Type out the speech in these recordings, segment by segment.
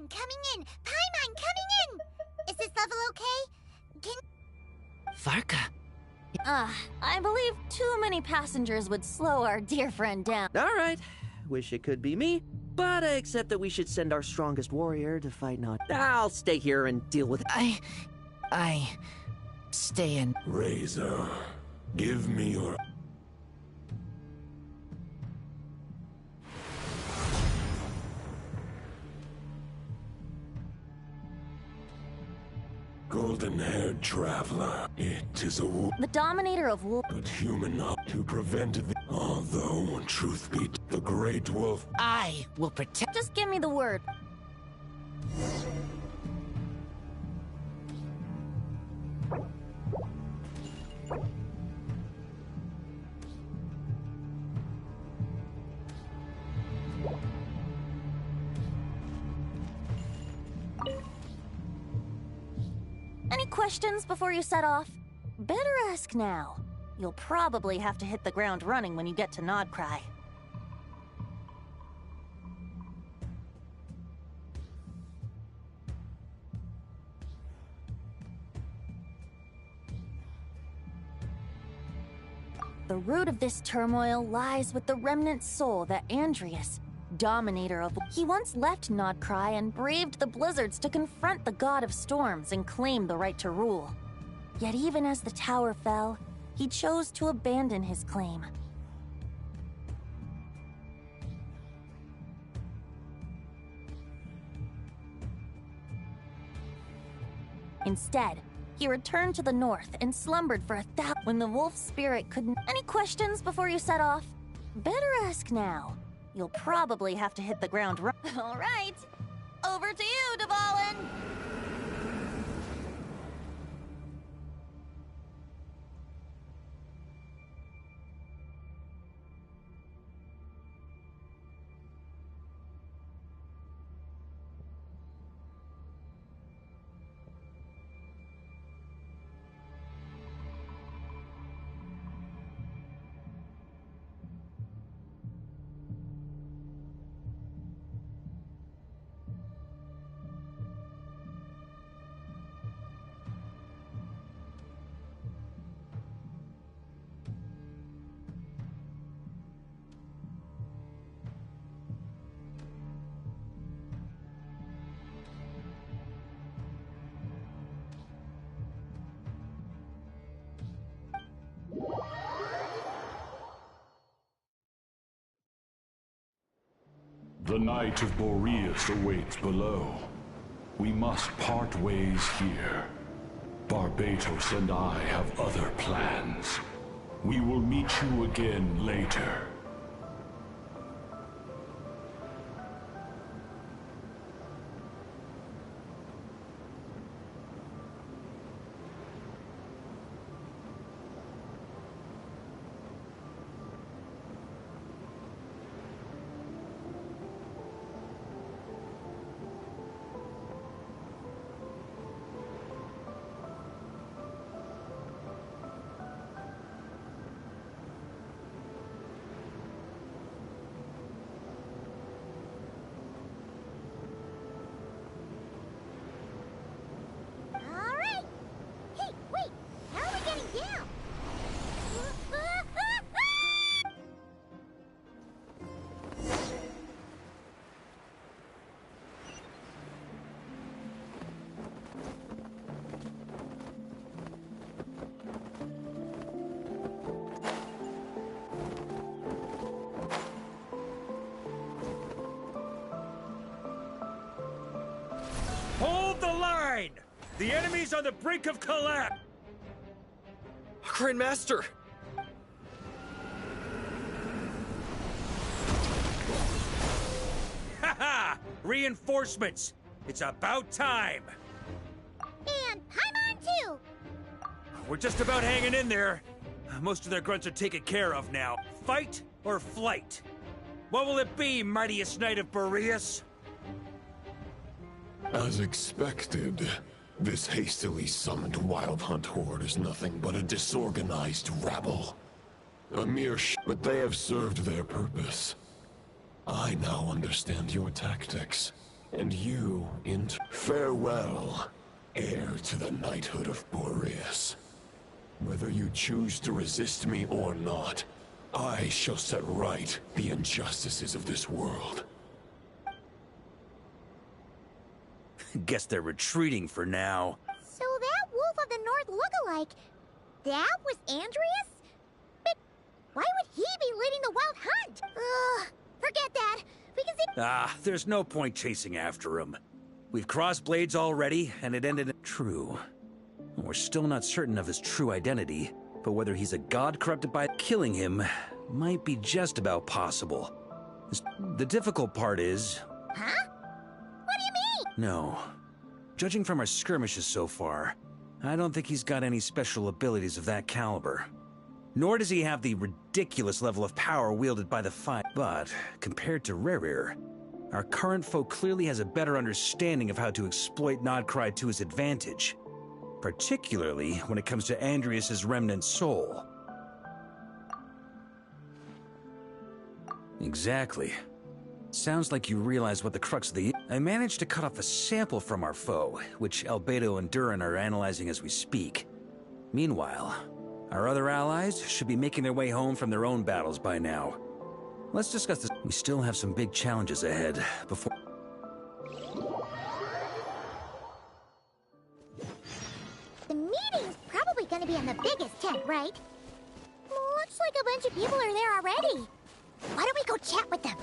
Paimon coming in! Paimon coming in! Is this level okay? Varka. I believe too many passengers would slow our dear friend down. Alright. Wish it could be me, but I accept that we should send our strongest warrior to fight not. I'll stay here and deal with it. I stay in. Razor, give me your... Golden-haired traveler, it is a The Dominator of Wolf. but human up to prevent the... Although, truth be the Great Wolf... I will protect. Just give me the word. Any questions before you set off? Better ask now. You'll probably have to hit the ground running when you get to Nodcry. The root of this turmoil lies with the remnant soul that Andreas, Dominator of... He once left Nodcry and braved the blizzards to confront the god of storms and claim the right to rule. Yet even as the tower fell, he chose to abandon his claim. Instead, he returned to the north and slumbered for 1,000 when the wolf spirit couldn't... Any questions before you set off? Better ask now. You'll probably have to hit the ground All right, over to you, Dvalin! The Knight of Boreas awaits below. We must part ways here. Barbatos and I have other plans. We will meet you again later. Alright! Hey, wait! How are we getting down? Hold the line! The enemy's on the brink of collapse! Grand Master! Haha! Reinforcements! It's about time! And Paimon too! We're just about hanging in there. Most of their grunts are taken care of now. Fight or flight? What will it be, mightiest Knight of Boreas? As expected, this hastily summoned Wild Hunt horde is nothing but a disorganized rabble. A mere but they have served their purpose. I now understand your tactics. And you, farewell, heir to the knighthood of Boreas. Whether you choose to resist me or not, I shall set right the injustices of this world. Guess they're retreating for now. So that Wolf of the North lookalike, that was Andreas? But why would he be leading the wild hunt? Ugh, forget that. We can see— Ah, there's no point chasing after him. We've crossed blades already, and it ended in— True. We're still not certain of his true identity, but whether he's a god corrupted by killing him might be just about possible. The difficult part is— Huh? What do you mean? No. Judging from our skirmishes so far, I don't think he's got any special abilities of that caliber. Nor does he have the ridiculous level of power wielded by the fight. But, compared to Rerir, our current foe clearly has a better understanding of how to exploit Nodcry to his advantage. Particularly when it comes to Andreas' remnant soul. Exactly. Sounds like you realize what the crux of the— I managed to cut off a sample from our foe, which Albedo and Durin are analyzing as we speak. Meanwhile, our other allies should be making their way home from their own battles by now. Let's discuss this. We still have some big challenges ahead before— The meeting's probably gonna be in the biggest tent, right? Looks like a bunch of people are there already. Why don't we go chat with them?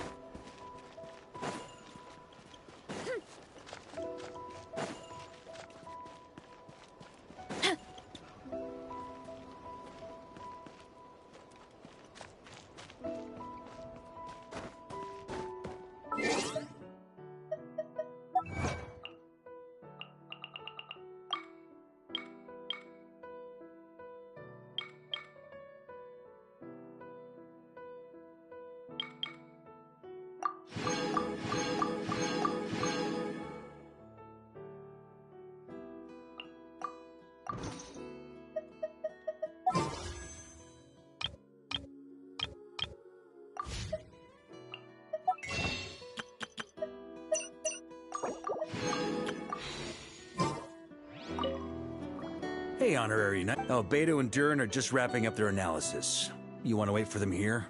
Hey, Honorary Knight. Albedo and Durin are just wrapping up their analysis. You want to wait for them here?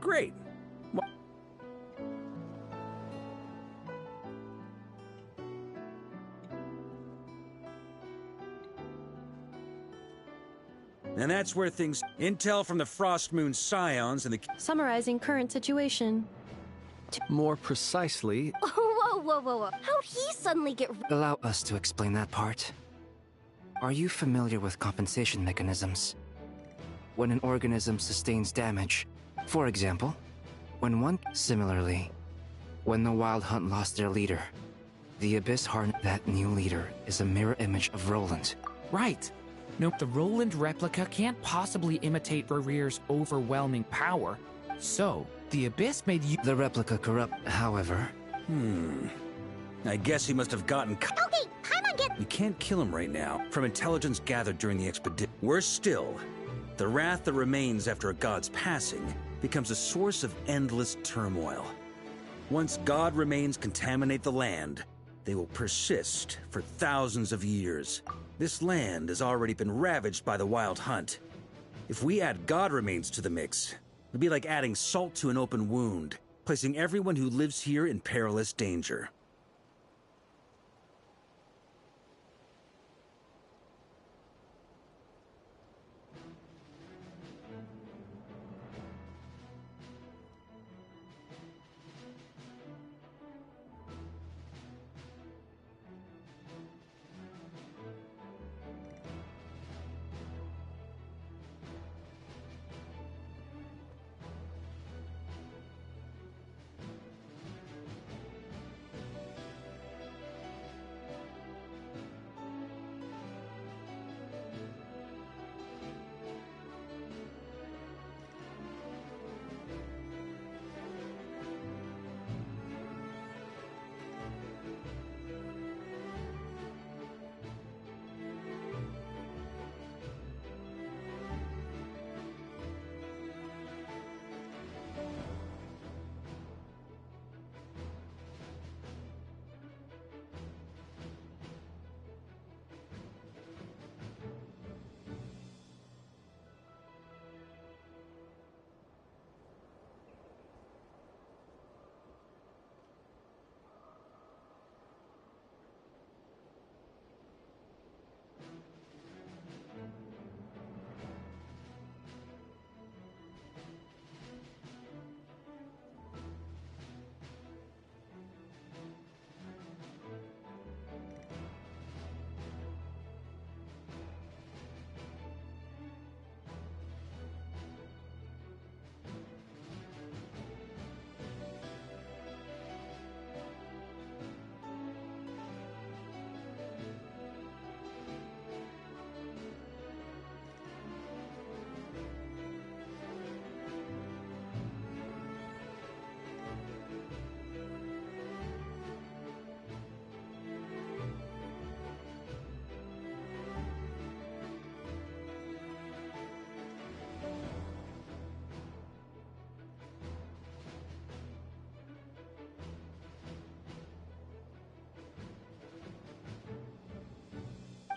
Great. And that's where things— Intel from the Frost Moon Scions and the— Summarizing current situation. More precisely, Whoa, whoa, whoa, whoa. How'd he suddenly get— Allow us to explain that part. Are you familiar with compensation mechanisms? When an organism sustains damage, for example, when one— Similarly, when the Wild Hunt lost their leader, the Abyss harnessed— That new leader is a mirror image of Roland. Right. Nope, the Roland replica can't possibly imitate Barir's overwhelming power. So, the Abyss made you— The replica corrupt, however. I guess he must have gotten— Okay, Paimon get— You can't kill him right now, from intelligence gathered during the expedition. Worse still, the wrath that remains after a god's passing becomes a source of endless turmoil. Once god remains contaminate the land, they will persist for thousands of years. This land has already been ravaged by the Wild Hunt. If we add god remains to the mix, it'd be like adding salt to an open wound, placing everyone who lives here in perilous danger.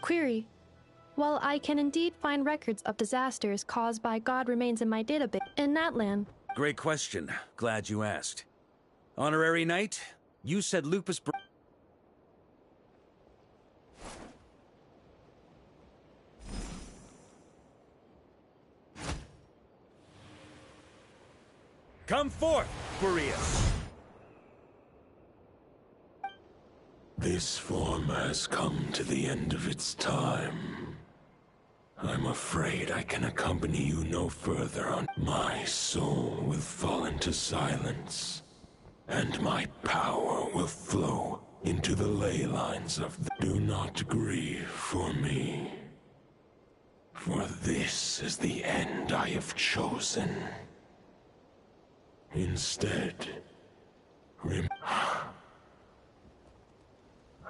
Query. While I can indeed find records of disasters caused by God remains in my database in that land. Great question. Glad you asked. Honorary Knight, you said Lupus... Come forth, Boreas! This form has come to the end of its time. I'm afraid I can accompany you no further on. My soul will fall into silence, and my power will flow into the ley lines of the... Do not grieve for me, for this is the end I have chosen. Instead,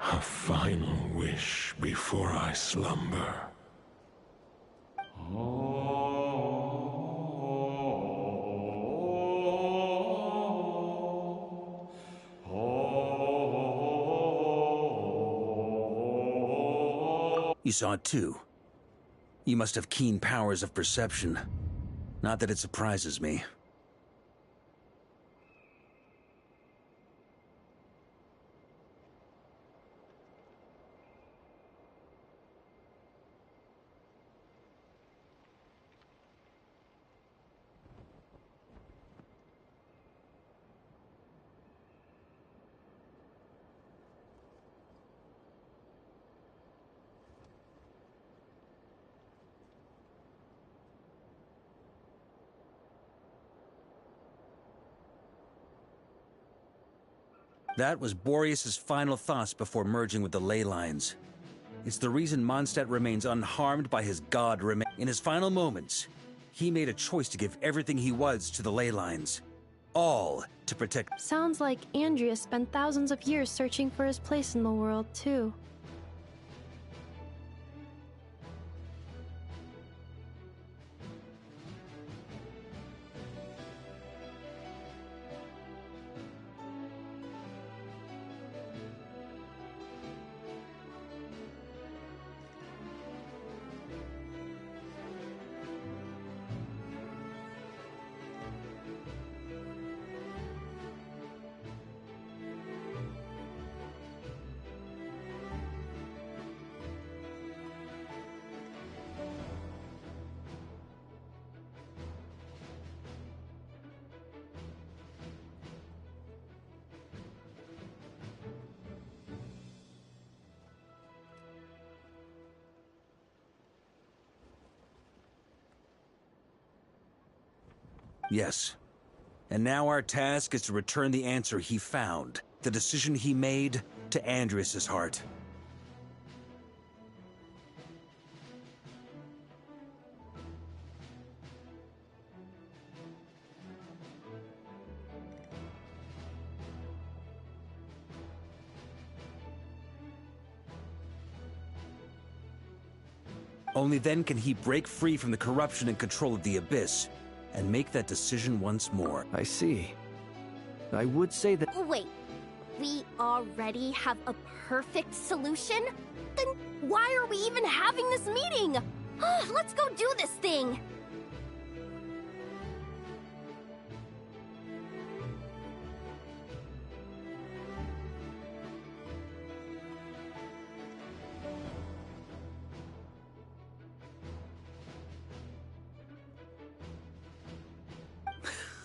a final wish before I slumber. You saw it too. You must have keen powers of perception. Not that it surprises me. That was Boreas' final thoughts before merging with the ley lines. It's the reason Mondstadt remains unharmed by his god remain. In his final moments, he made a choice to give everything he was to the ley lines. All to protect... Sounds like Andreas spent thousands of years searching for his place in the world, too. Yes. And now our task is to return the answer he found, the decision he made, to Andreas' heart. Only then can he break free from the corruption and control of the Abyss, and make that decision once more. I see. I would say that... Wait, we already have a perfect solution? Then why are we even having this meeting? Let's go do this thing!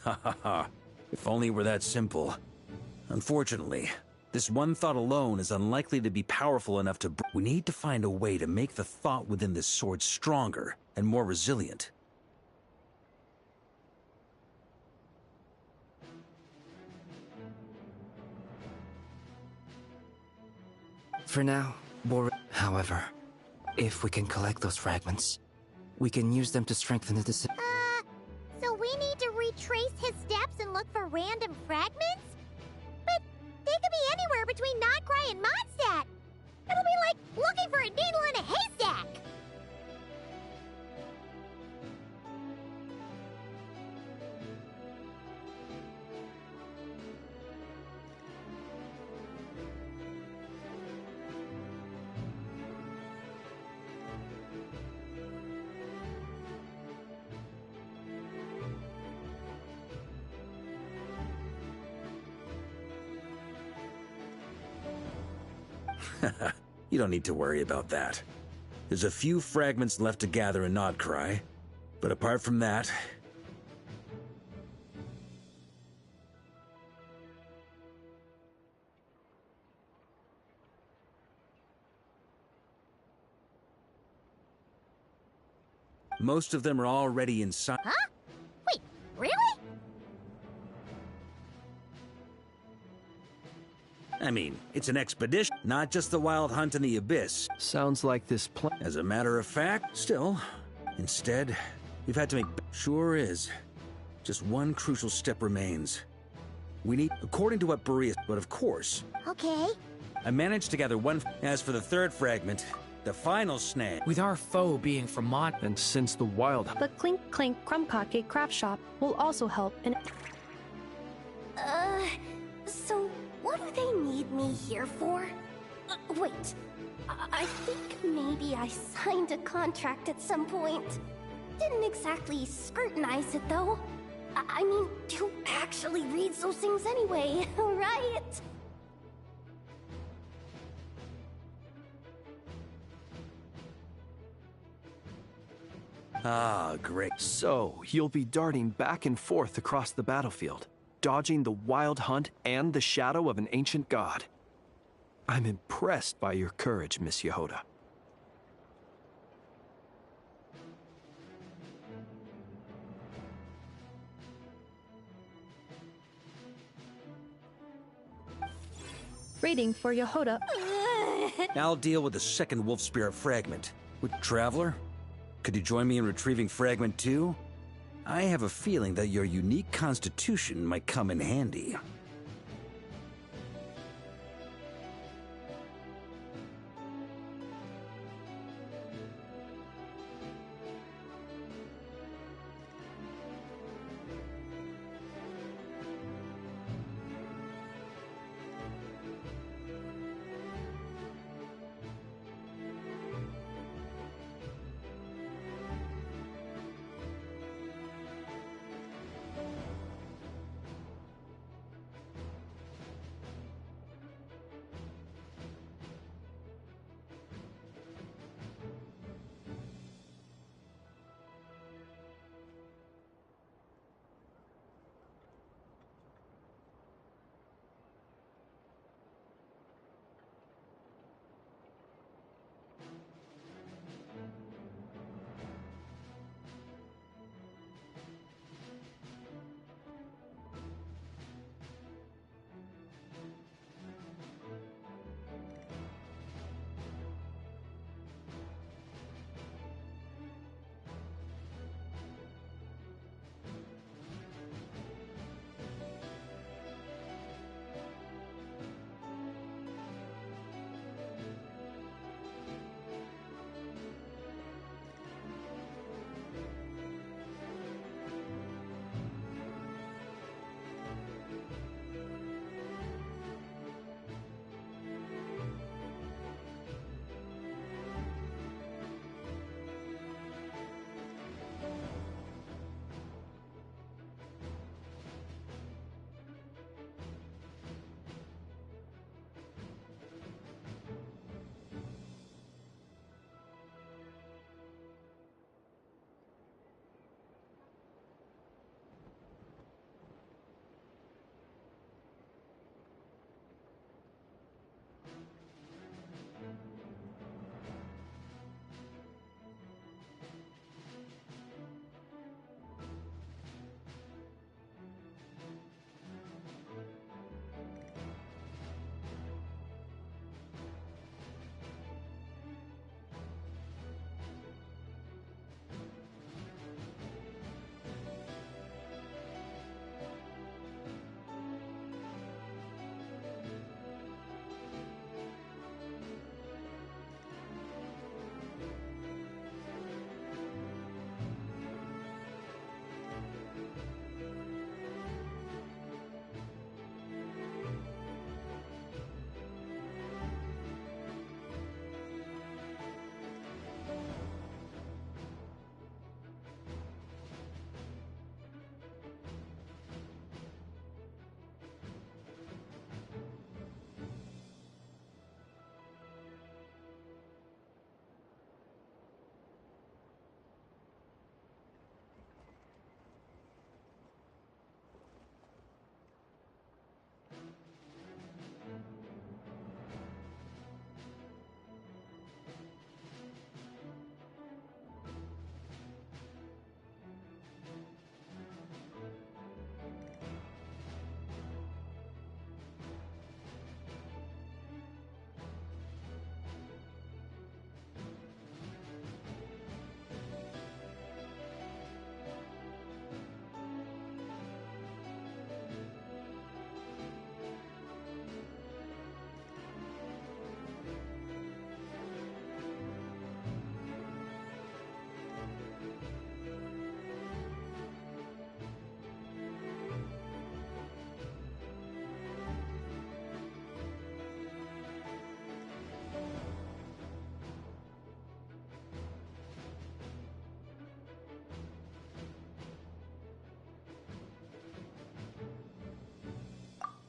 Ha ha ha. If only it were that simple. Unfortunately, this one thought alone is unlikely to be powerful enough to... We need to find a way to make the thought within this sword stronger and more resilient. For now, however, if we can collect those fragments, we can use them to strengthen the decision. So we need to retrace his steps and look for random fragments? But they could be anywhere between Nodcry and Mondstadt. It'll be like looking for a needle in a haystack. You don't need to worry about that. There's a few fragments left to gather in Nodcry, but apart from that... most of them are already inside. Huh? Wait, really? I mean, it's an expedition, not just the wild hunt in the abyss. Sounds like this plan. As a matter of fact, still, instead, we've had to make... Sure is. Just one crucial step remains. We need, according to what Boreas, but of course... Okay. I managed to gather one... As for the third fragment, the final snag... With our foe being from Mod... And since the wild... The Clink Clink Crumbkake craft shop will also help in... So what do they need me here for? Wait, I think maybe I signed a contract at some point. Didn't exactly scrutinize it though. I mean, who actually reads those things anyway, right? Ah, great. So, you'll be darting back and forth across the battlefield, dodging the wild hunt and the shadow of an ancient god. I'm impressed by your courage, Miss Yehoda. Rating for Yehoda. I'll deal with the second wolf spirit fragment. With Traveler? Could you join me in retrieving Fragment 2? I have a feeling that your unique constitution might come in handy.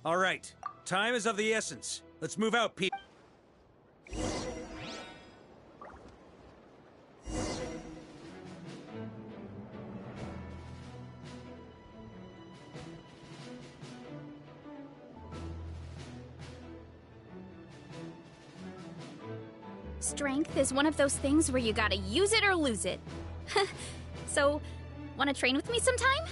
All right, time is of the essence. Let's move out, Pete. Strength is one of those things where you gotta use it or lose it. So, wanna train with me sometime?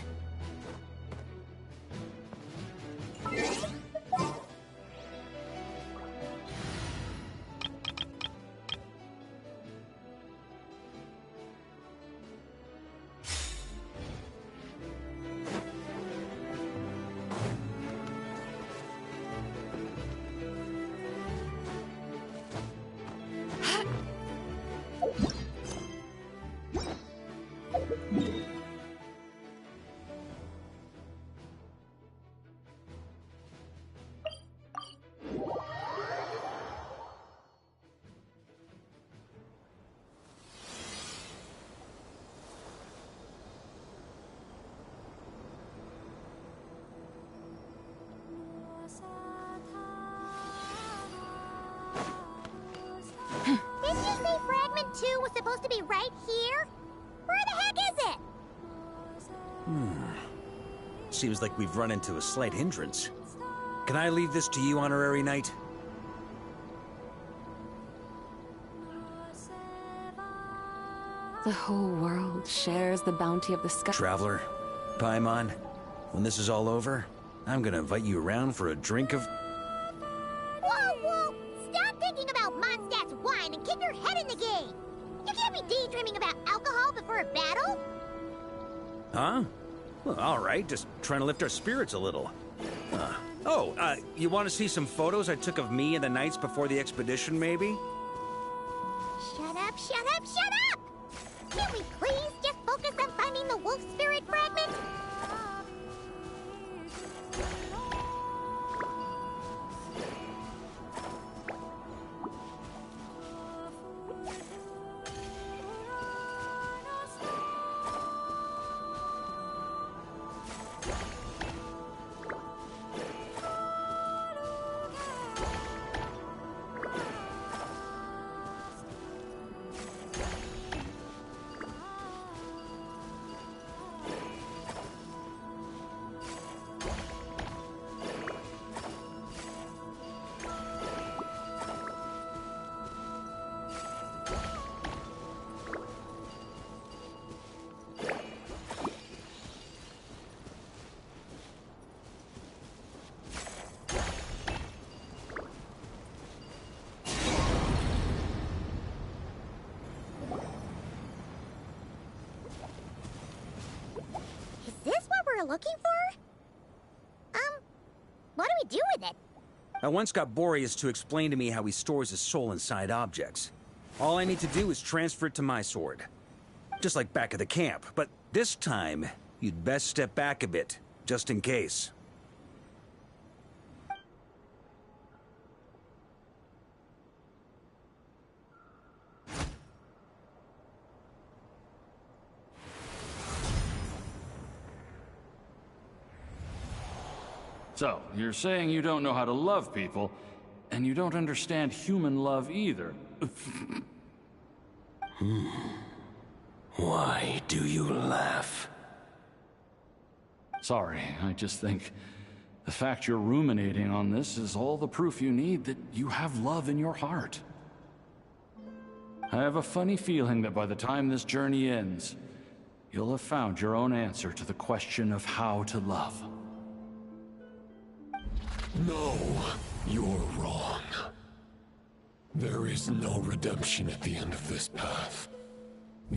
Didn't you say Fragment 2 was supposed to be right here? Where the heck is it? Seems like we've run into a slight hindrance. Can I leave this to you, Honorary Knight? The whole world shares the bounty of the sky. Traveler, Paimon, when this is all over, I'm gonna invite you around for a drink of... Whoa, whoa! Stop thinking about Mondstadt's wine and keep your head in the game! You can't be daydreaming about alcohol before a battle! Huh? Well, all right, just trying to lift our spirits a little. You want to see some photos I took of me and the knights before the expedition, maybe? Shut up, shut up, shut up! Can we please just focus on finding the wolf spirit fragment? Looking for? What do we do with it? I once got Boreas to explain to me how he stores his soul inside objects. All I need to do is transfer it to my sword. Just like back at the camp, but this time, you'd best step back a bit, just in case. So, you're saying you don't know how to love people, and you don't understand human love either. Why do you laugh? Sorry, I just think the fact you're ruminating on this is all the proof you need that you have love in your heart. I have a funny feeling that by the time this journey ends, you'll have found your own answer to the question of how to love. No, you're wrong. There is no redemption at the end of this path.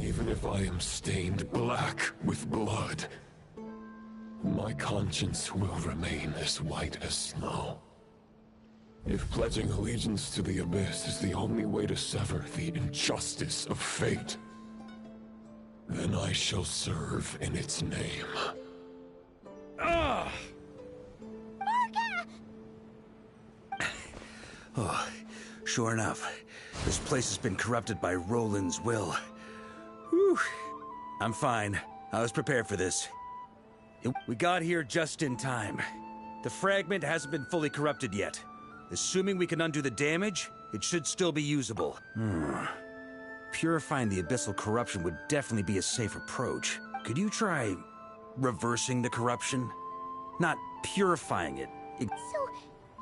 Even if I am stained black with blood, my conscience will remain as white as snow. If pledging allegiance to the Abyss is the only way to sever the injustice of fate, then I shall serve in its name. Oh, sure enough, this place has been corrupted by Roland's will. Whew. I'm fine. I was prepared for this. We got here just in time. The fragment hasn't been fully corrupted yet. Assuming we can undo the damage, it should still be usable. Purifying the abyssal corruption would definitely be a safe approach. Could you try reversing the corruption? Not purifying it. So,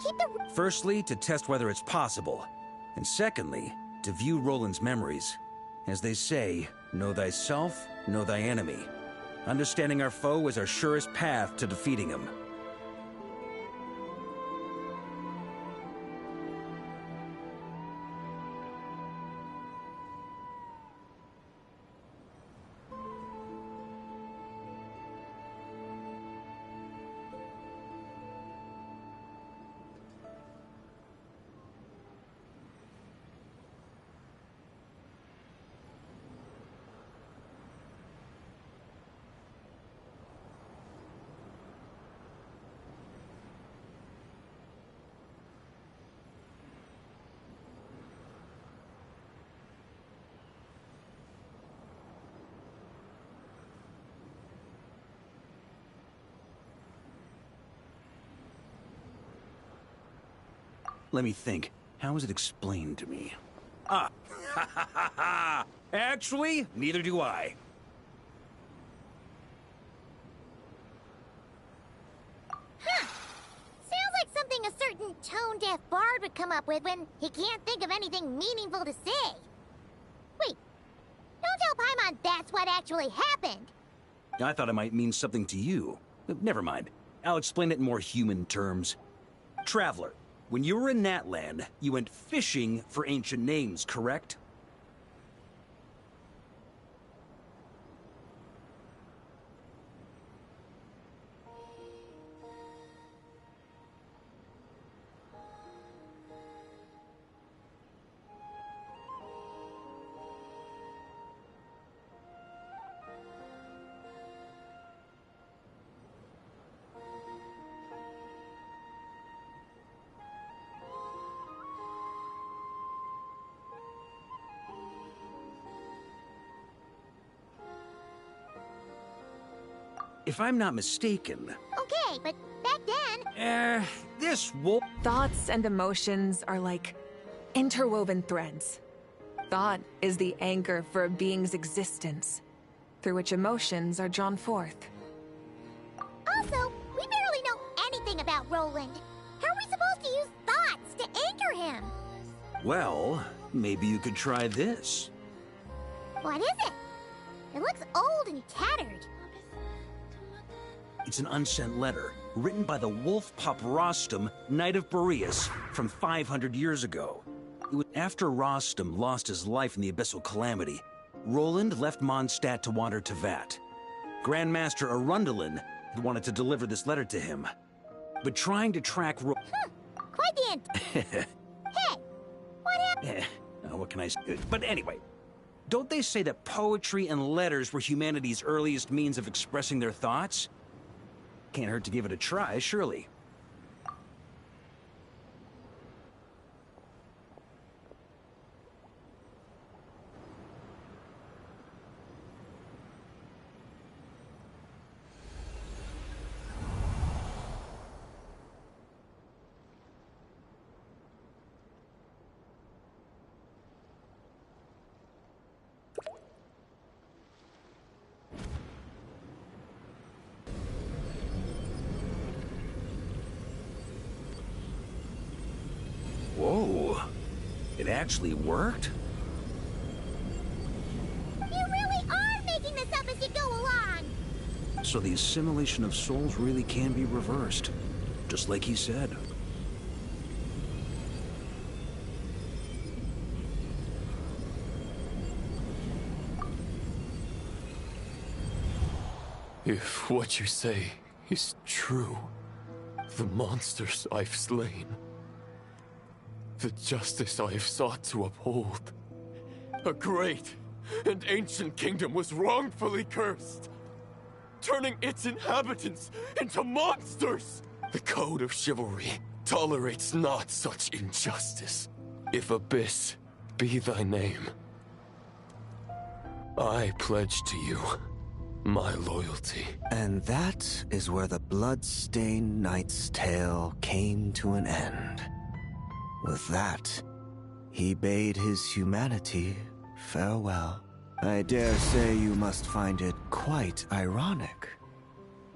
keep the... Firstly, to test whether it's possible. And secondly, to view Roland's memories. As they say, know thyself, know thy enemy. Understanding our foe is our surest path to defeating him. Let me think. How was it explained to me? Ah! Ha ha ha ha! Actually, neither do I. Huh. Sounds like something a certain tone-deaf bard would come up with when he can't think of anything meaningful to say. Wait. Don't tell Paimon that's what actually happened. I thought it might mean something to you. Never mind. I'll explain it in more human terms. Traveler. When you were in Natland, you went fishing for ancient names, correct? If I'm not mistaken... Okay, but back then... this wolf... Thoughts and emotions are like interwoven threads. Thought is the anchor for a being's existence, through which emotions are drawn forth. Also, we barely know anything about Roland. How are we supposed to use thoughts to anchor him? Well, maybe you could try this. What is it? It looks old and tattered. It's an unsent letter, written by the wolf pup Rostam, Knight of Boreas, from 500 years ago. It was after Rostam lost his life in the Abyssal Calamity, Roland left Mondstadt to wander to Vat. Grandmaster Arundelen had wanted to deliver this letter to him. But trying to track Quite the end. Hey, what happened? What can I say? But anyway, don't they say that poetry and letters were humanity's earliest means of expressing their thoughts? Can't hurt to give it a try, surely. Whoa, it actually worked? You really are making this up as you go along! So the assimilation of souls really can be reversed, just like he said. If what you say is true, the monsters I've slain, the justice I have sought to uphold, a great and ancient kingdom was wrongfully cursed, turning its inhabitants into monsters! The code of chivalry tolerates not such injustice. If Abyss be thy name, I pledge to you My loyalty. And that is where the blood-stained knight's tale came to an end. With that, he bade his humanity farewell. I dare say you must find it quite ironic,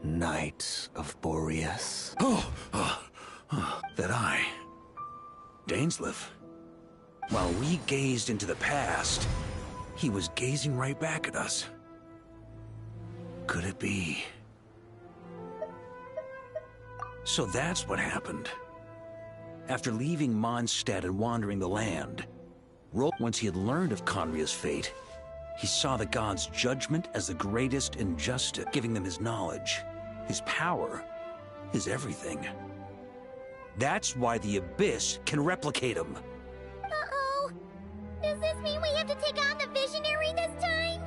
Knight of Boreas. That I, Dainsleif, while we gazed into the past, he was gazing right back at us. Could it be? So that's what happened. After leaving Mondstadt and wandering the land, once he had learned of Conria's fate, he saw the gods' judgment as the greatest injustice, giving them his knowledge, his power, his everything. That's why the Abyss can replicate him. Uh-oh. Does this mean we have to take on the Visionary this time?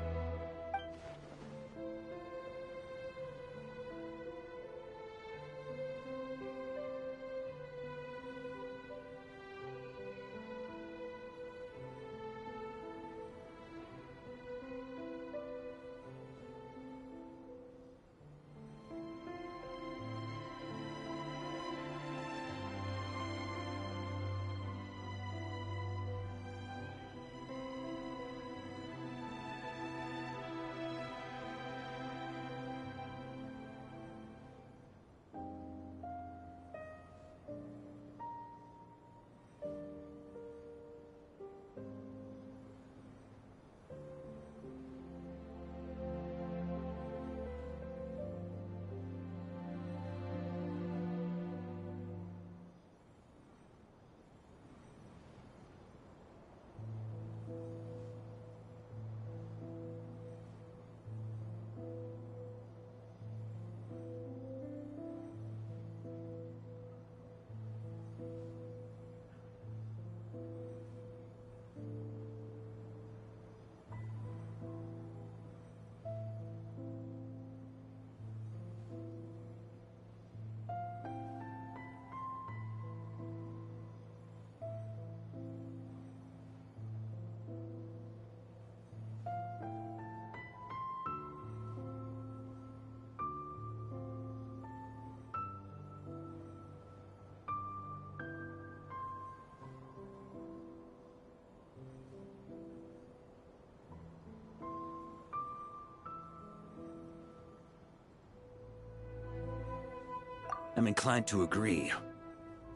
I'm inclined to agree.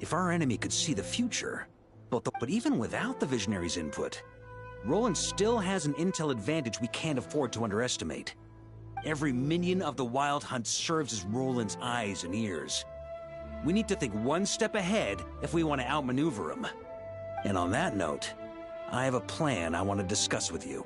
If our enemy could see the future, but even without the Visionary's input, Roland still has an intel advantage we can't afford to underestimate. Every minion of the Wild Hunt serves as Roland's eyes and ears. We need to think one step ahead if we want to outmaneuver him. And on that note, I have a plan I want to discuss with you.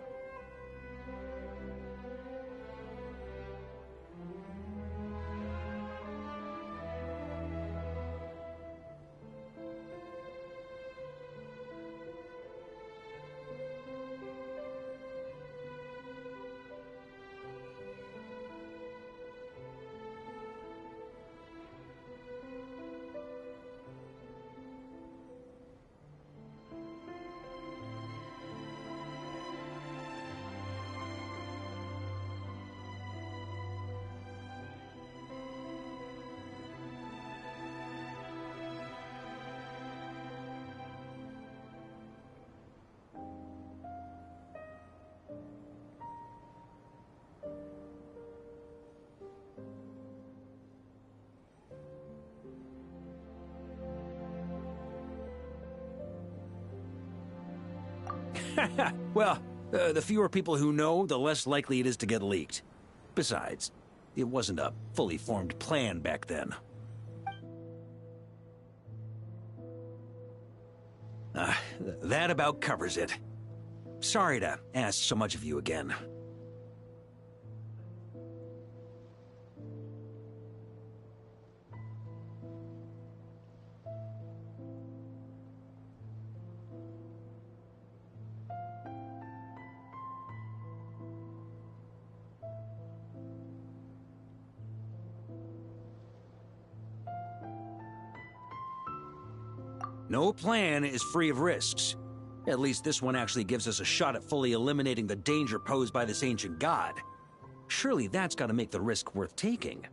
Well, the fewer people who know, the less likely it is to get leaked. Besides, it wasn't a fully formed plan back then. That about covers it. Sorry to ask so much of you again. No plan is free of risks. At least this one actually gives us a shot at fully eliminating the danger posed by this ancient god. Surely that's gotta make the risk worth taking.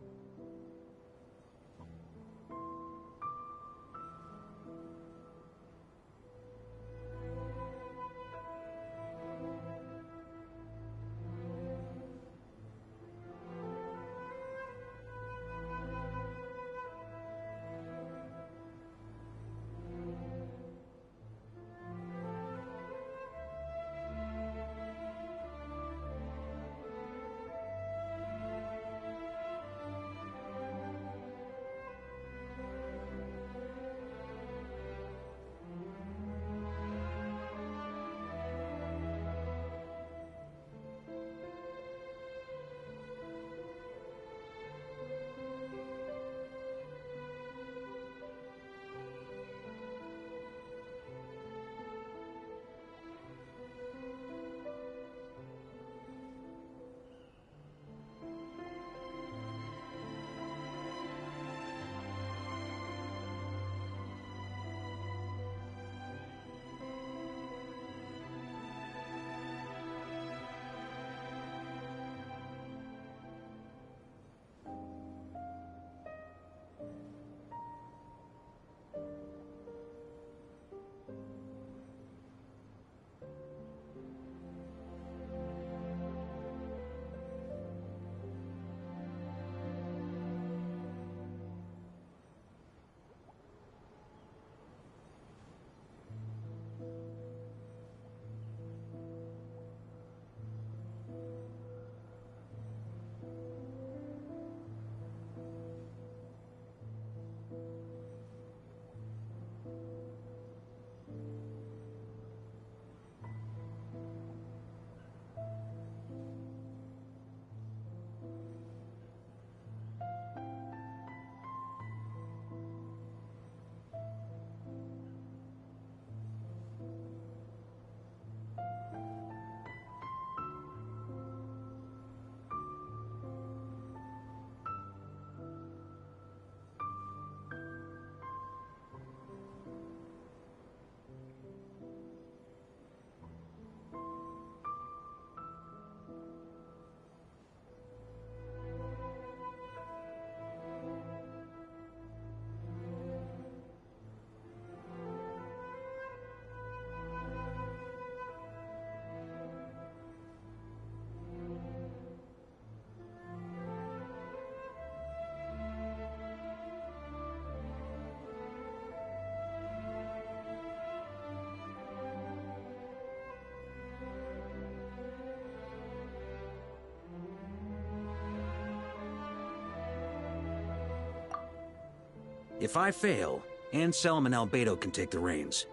If I fail, Anselm and Albedo can take the reins.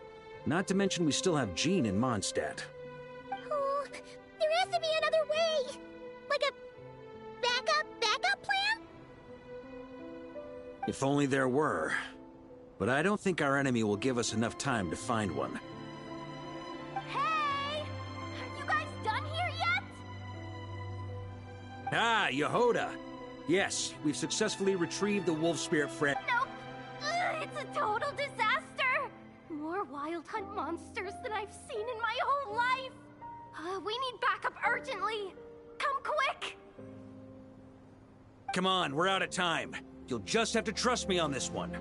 Not to mention we still have Jean in Mondstadt. Oh, there has to be another way! Like a backup plan? If only there were. But I don't think our enemy will give us enough time to find one. Hey! Are you guys done here yet? Ah, Yehoda! Yes, we've successfully retrieved the wolf spirit friend. Nope! It's a total disaster! More wild hunt monsters than I've seen in my whole life! We need backup urgently! Come quick! Come on, we're out of time. You'll just have to trust me on this one.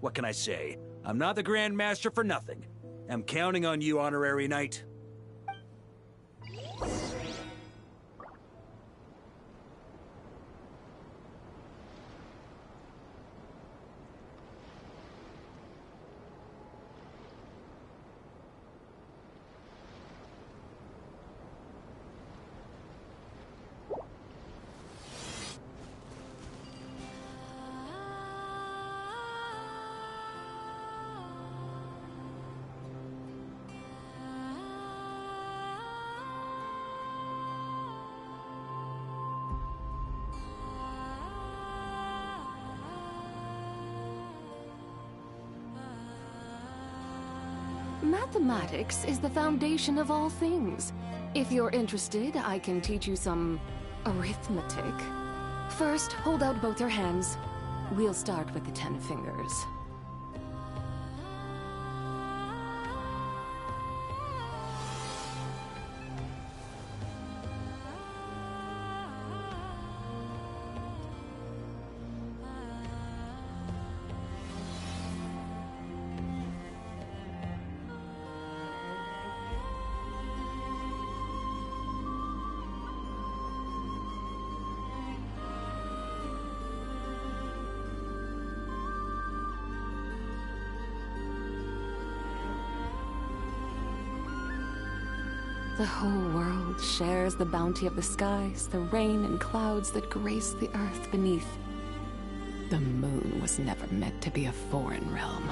What can I say? I'm not the Grand Master for nothing. I'm counting on you, Honorary Knight. Mathematics is the foundation of all things. If you're interested, I can teach you some arithmetic. First, hold out both your hands. We'll start with the 10 fingers. The whole world shares the bounty of the skies, the rain and clouds that grace the earth beneath. The moon was never meant to be a foreign realm.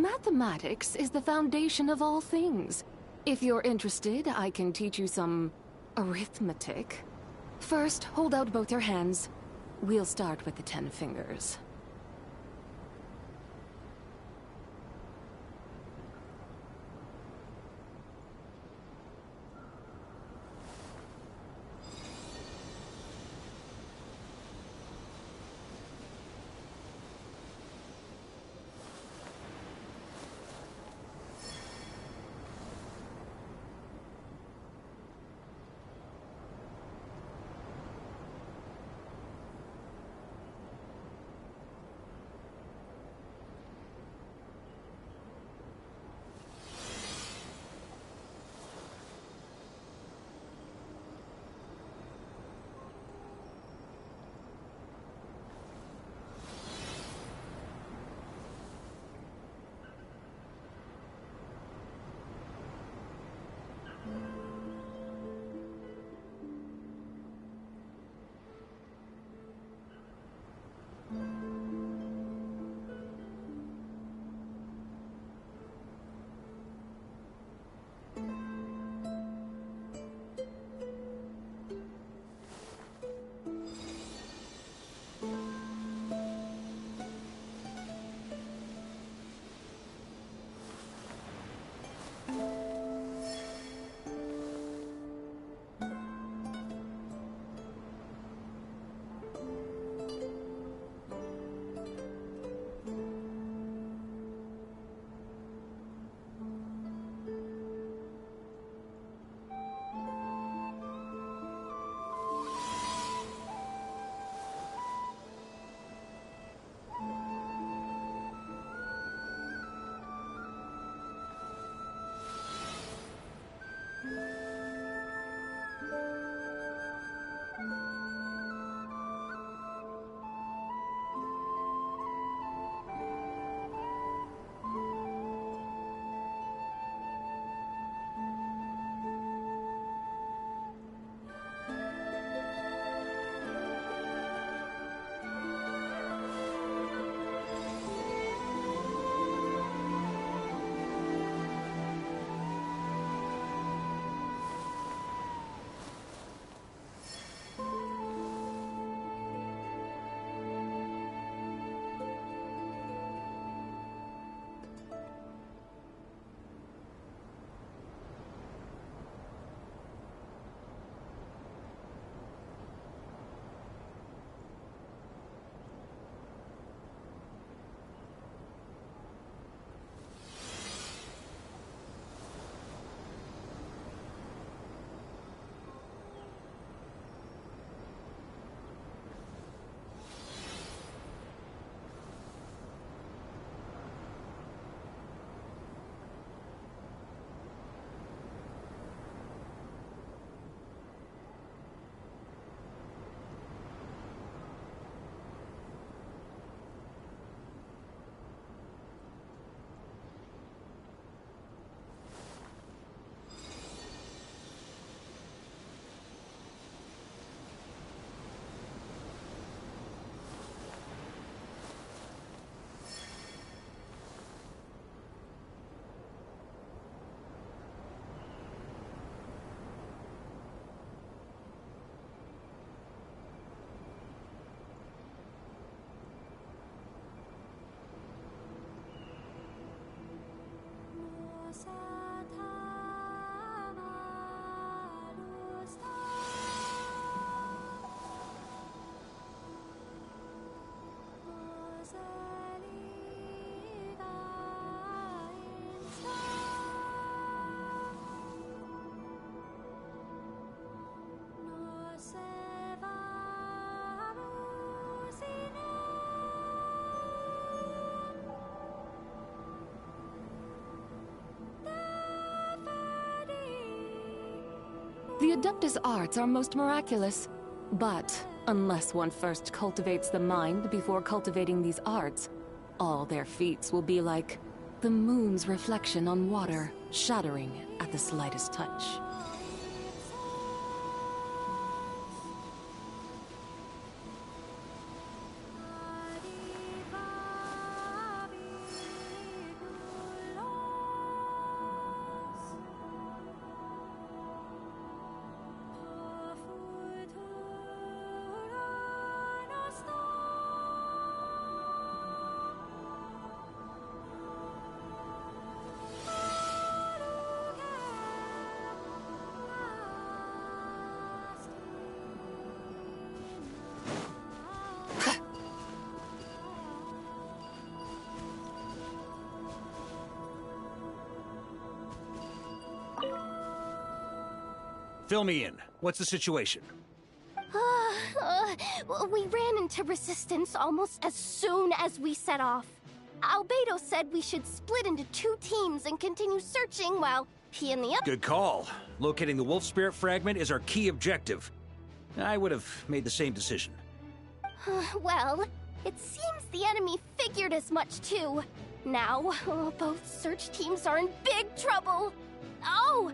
Mathematics is the foundation of all things. If you're interested, I can teach you some arithmetic. First, hold out both your hands. We'll start with the 10 fingers. Adeptus arts are most miraculous. But unless one first cultivates the mind before cultivating these arts, all their feats will be like the moon's reflection on water, shattering at the slightest touch. Fill me in. What's the situation? We ran into resistance almost as soon as we set off. Albedo said we should split into 2 teams and continue searching while he and the other— Good call. Locating the wolf spirit fragment is our key objective. I would have made the same decision. Well, it seems the enemy figured as much too. Now, both search teams are in big trouble. Oh,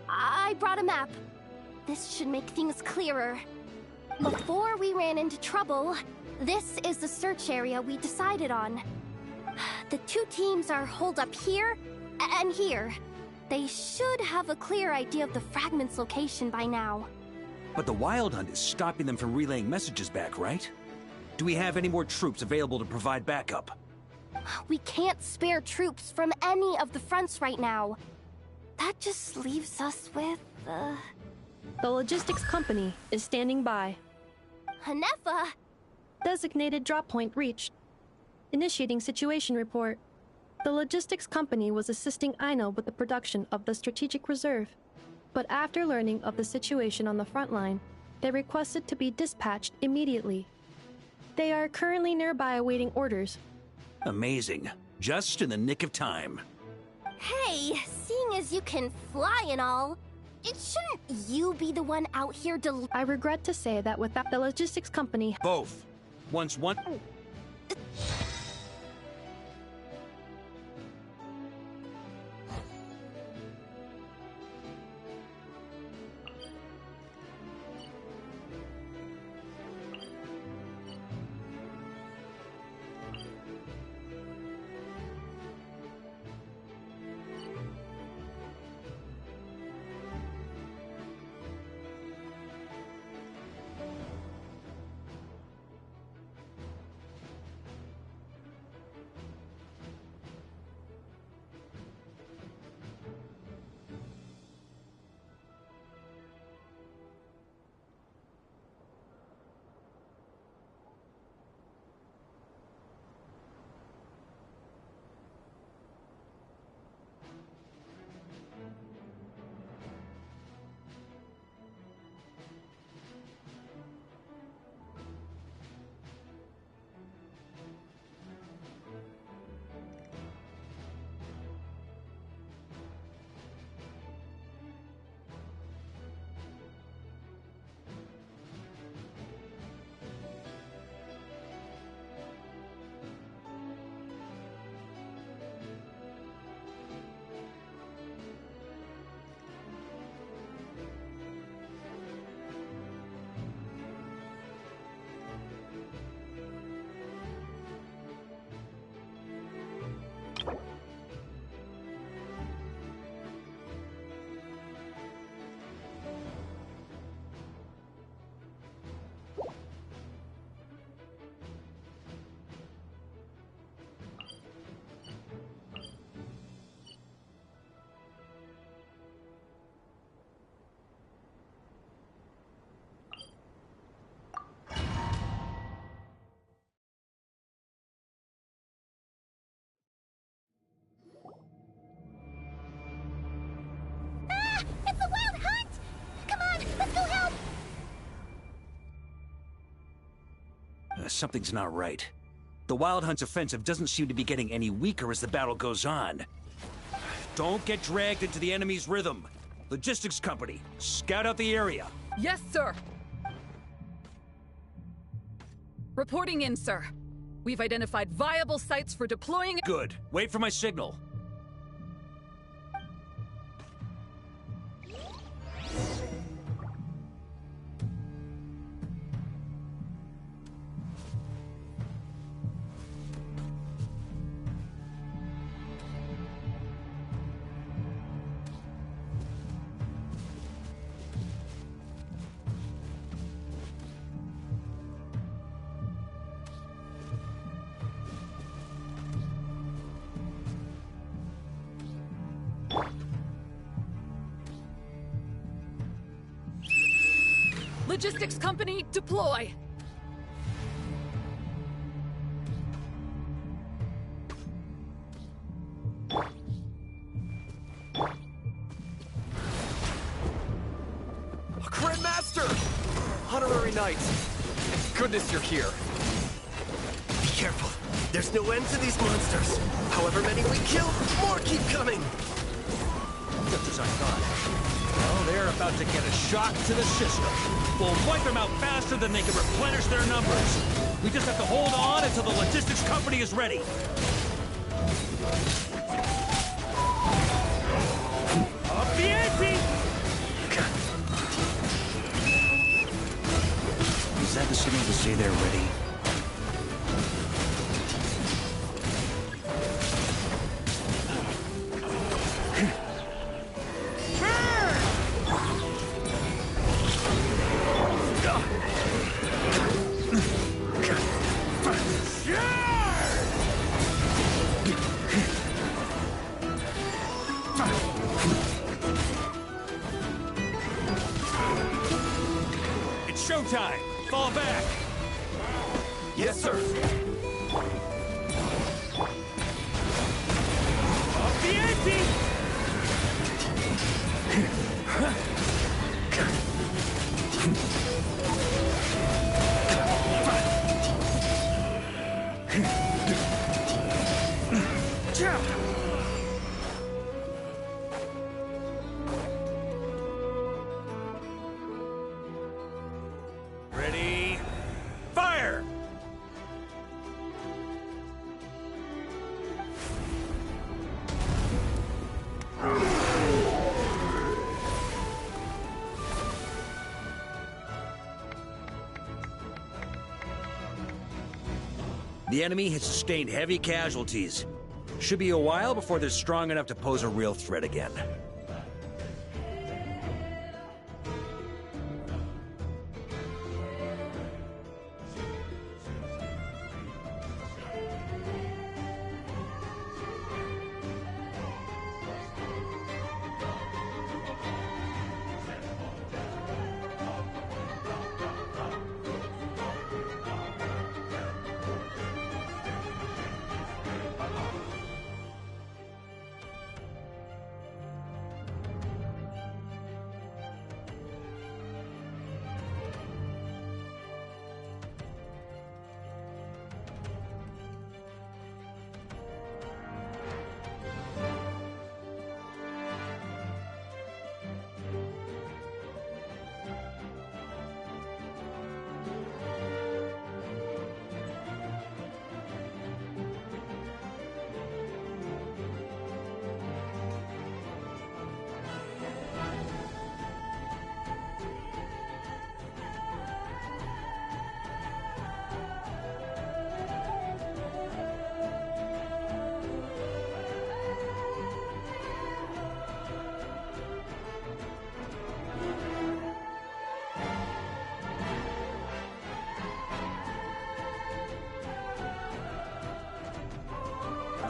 I brought a map. This should make things clearer. Before we ran into trouble, this is the search area we decided on. The 2 teams are holed up here and here. They should have a clear idea of the fragment's location by now. But the Wild Hunt is stopping them from relaying messages back, right? Do we have any more troops available to provide backup? We can't spare troops from any of the fronts right now. That just leaves us with, The logistics company is standing by. Hanefa! Designated drop point reached. Initiating situation report. The logistics company was assisting Aino with the production of the strategic reserve. But after learning of the situation on the front line, they requested to be dispatched immediately. They are currently nearby awaiting orders. Amazing. Just in the nick of time. Hey, seeing as you can fly and all, shouldn't you be the one out here I regret to say that without the logistics company— Both. Once one— It's the Wild Hunt! Come on, let's go help! Something's not right. The Wild Hunt's offensive doesn't seem to be getting any weaker as the battle goes on. Don't get dragged into the enemy's rhythm. Logistics company, scout out the area. Yes, sir. Reporting in, sir. We've identified viable sites for deploying— Good. Wait for my signal. Logistics company, deploy! Grandmaster! Honorary Knight! Thank goodness you're here. Be careful. There's no end to these monsters. However many we kill, more keep coming. Just as I thought. Well, they're about to get a shock to the system. We'll wipe them out faster than they can replenish their numbers. We just have to hold on until the logistics company is ready. Up the ante! Is that the signal to say they're ready? Showtime! Fall back! Yes, sir. Up the ante! Ready, fire! The enemy has sustained heavy casualties. Should be a while before they're strong enough to pose a real threat again.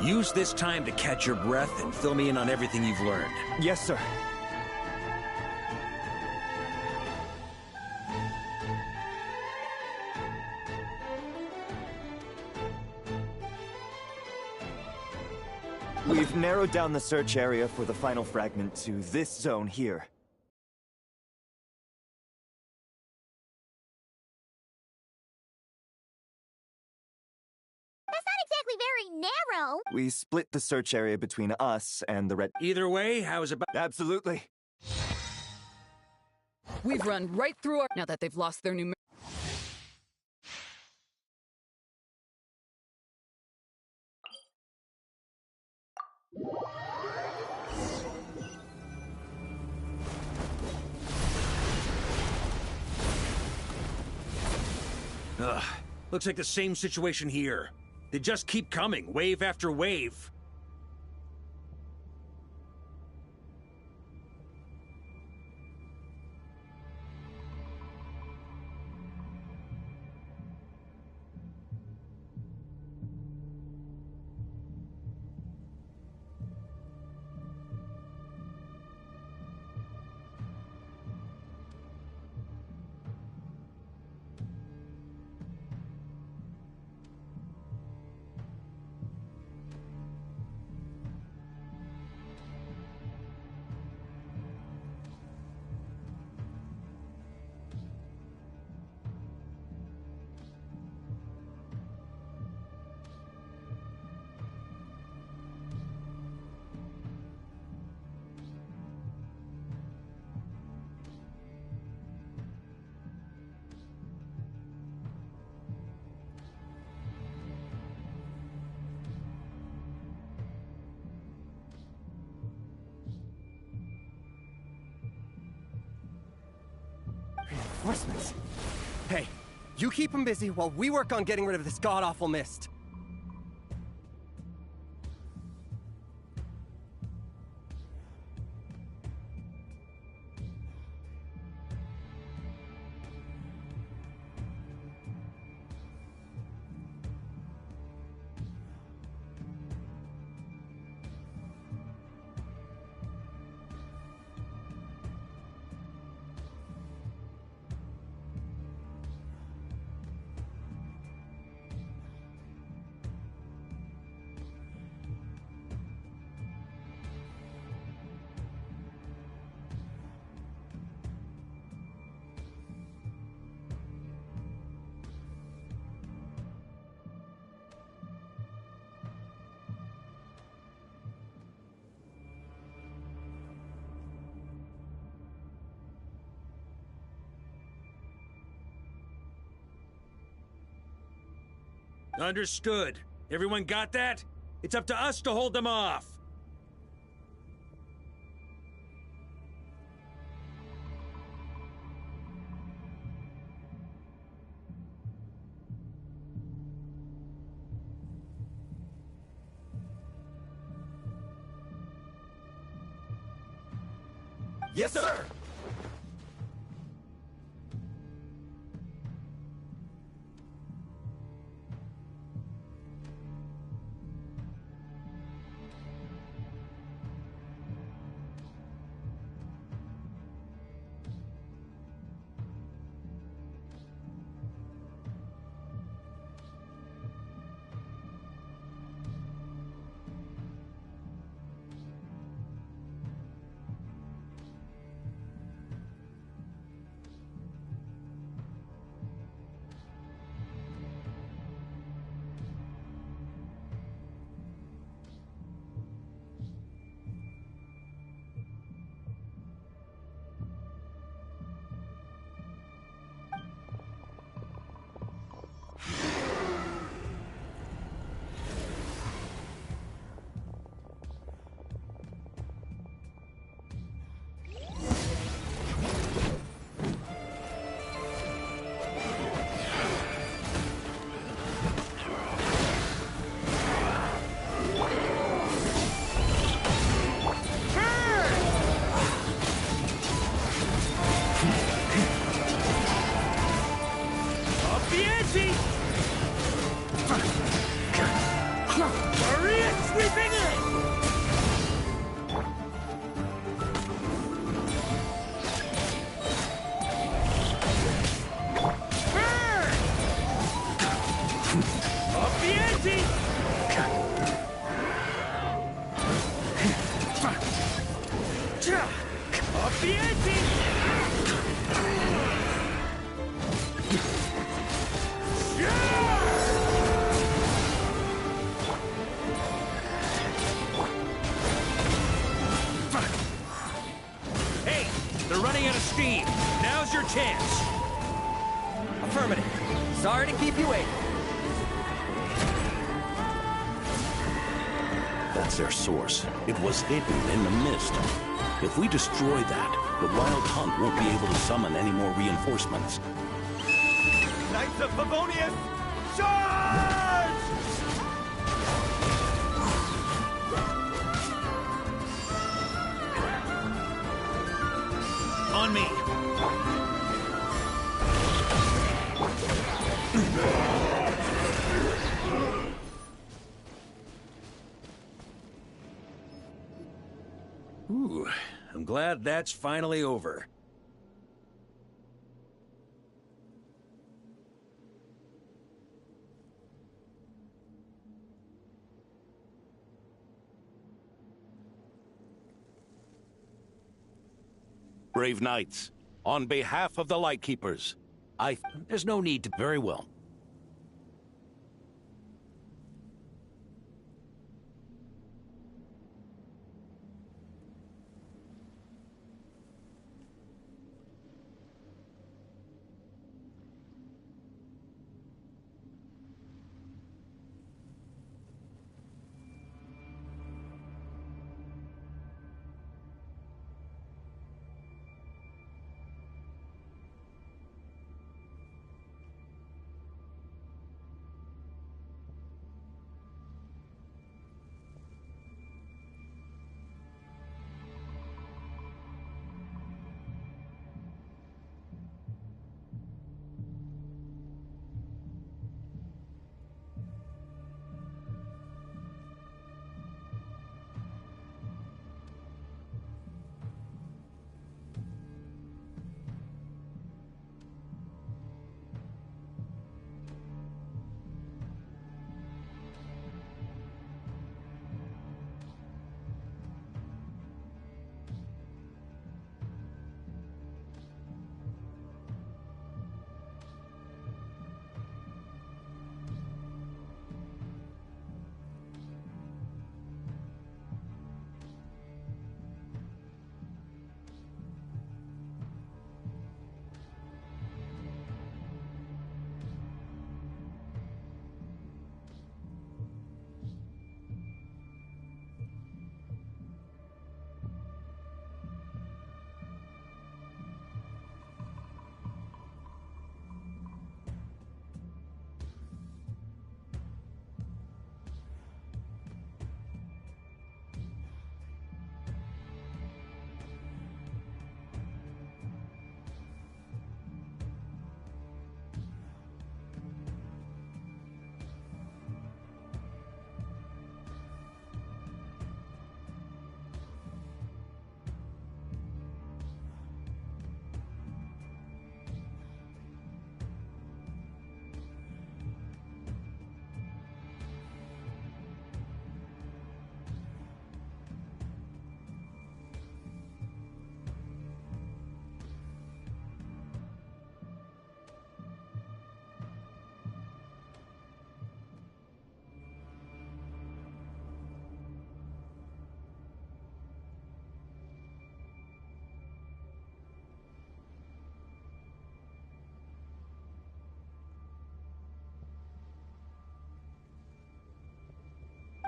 Use this time to catch your breath and fill me in on everything you've learned. Yes, sir. We've narrowed down the search area for the final fragment to this zone here. That's not exactly very narrow. We split the search area between us and the red— Either way, how's about— Absolutely. We've run right through our... Now that they've lost their new... Ugh. Looks like the same situation here. They just keep coming, wave after wave. Reinforcements? Hey, you keep them busy while we work on getting rid of this god-awful mist. Understood. Everyone got that? It's up to us to hold them off. Yes, sir! your chance. Affirmative. Sorry to keep you waiting. That's their source. It was hidden in the mist. If we destroy that, the Wild Hunt won't be able to summon any more reinforcements. Knights of Favonius, charge! On me. Ooh, I'm glad that's finally over. Brave knights, on behalf of the Lightkeepers, There's no need to... Very well.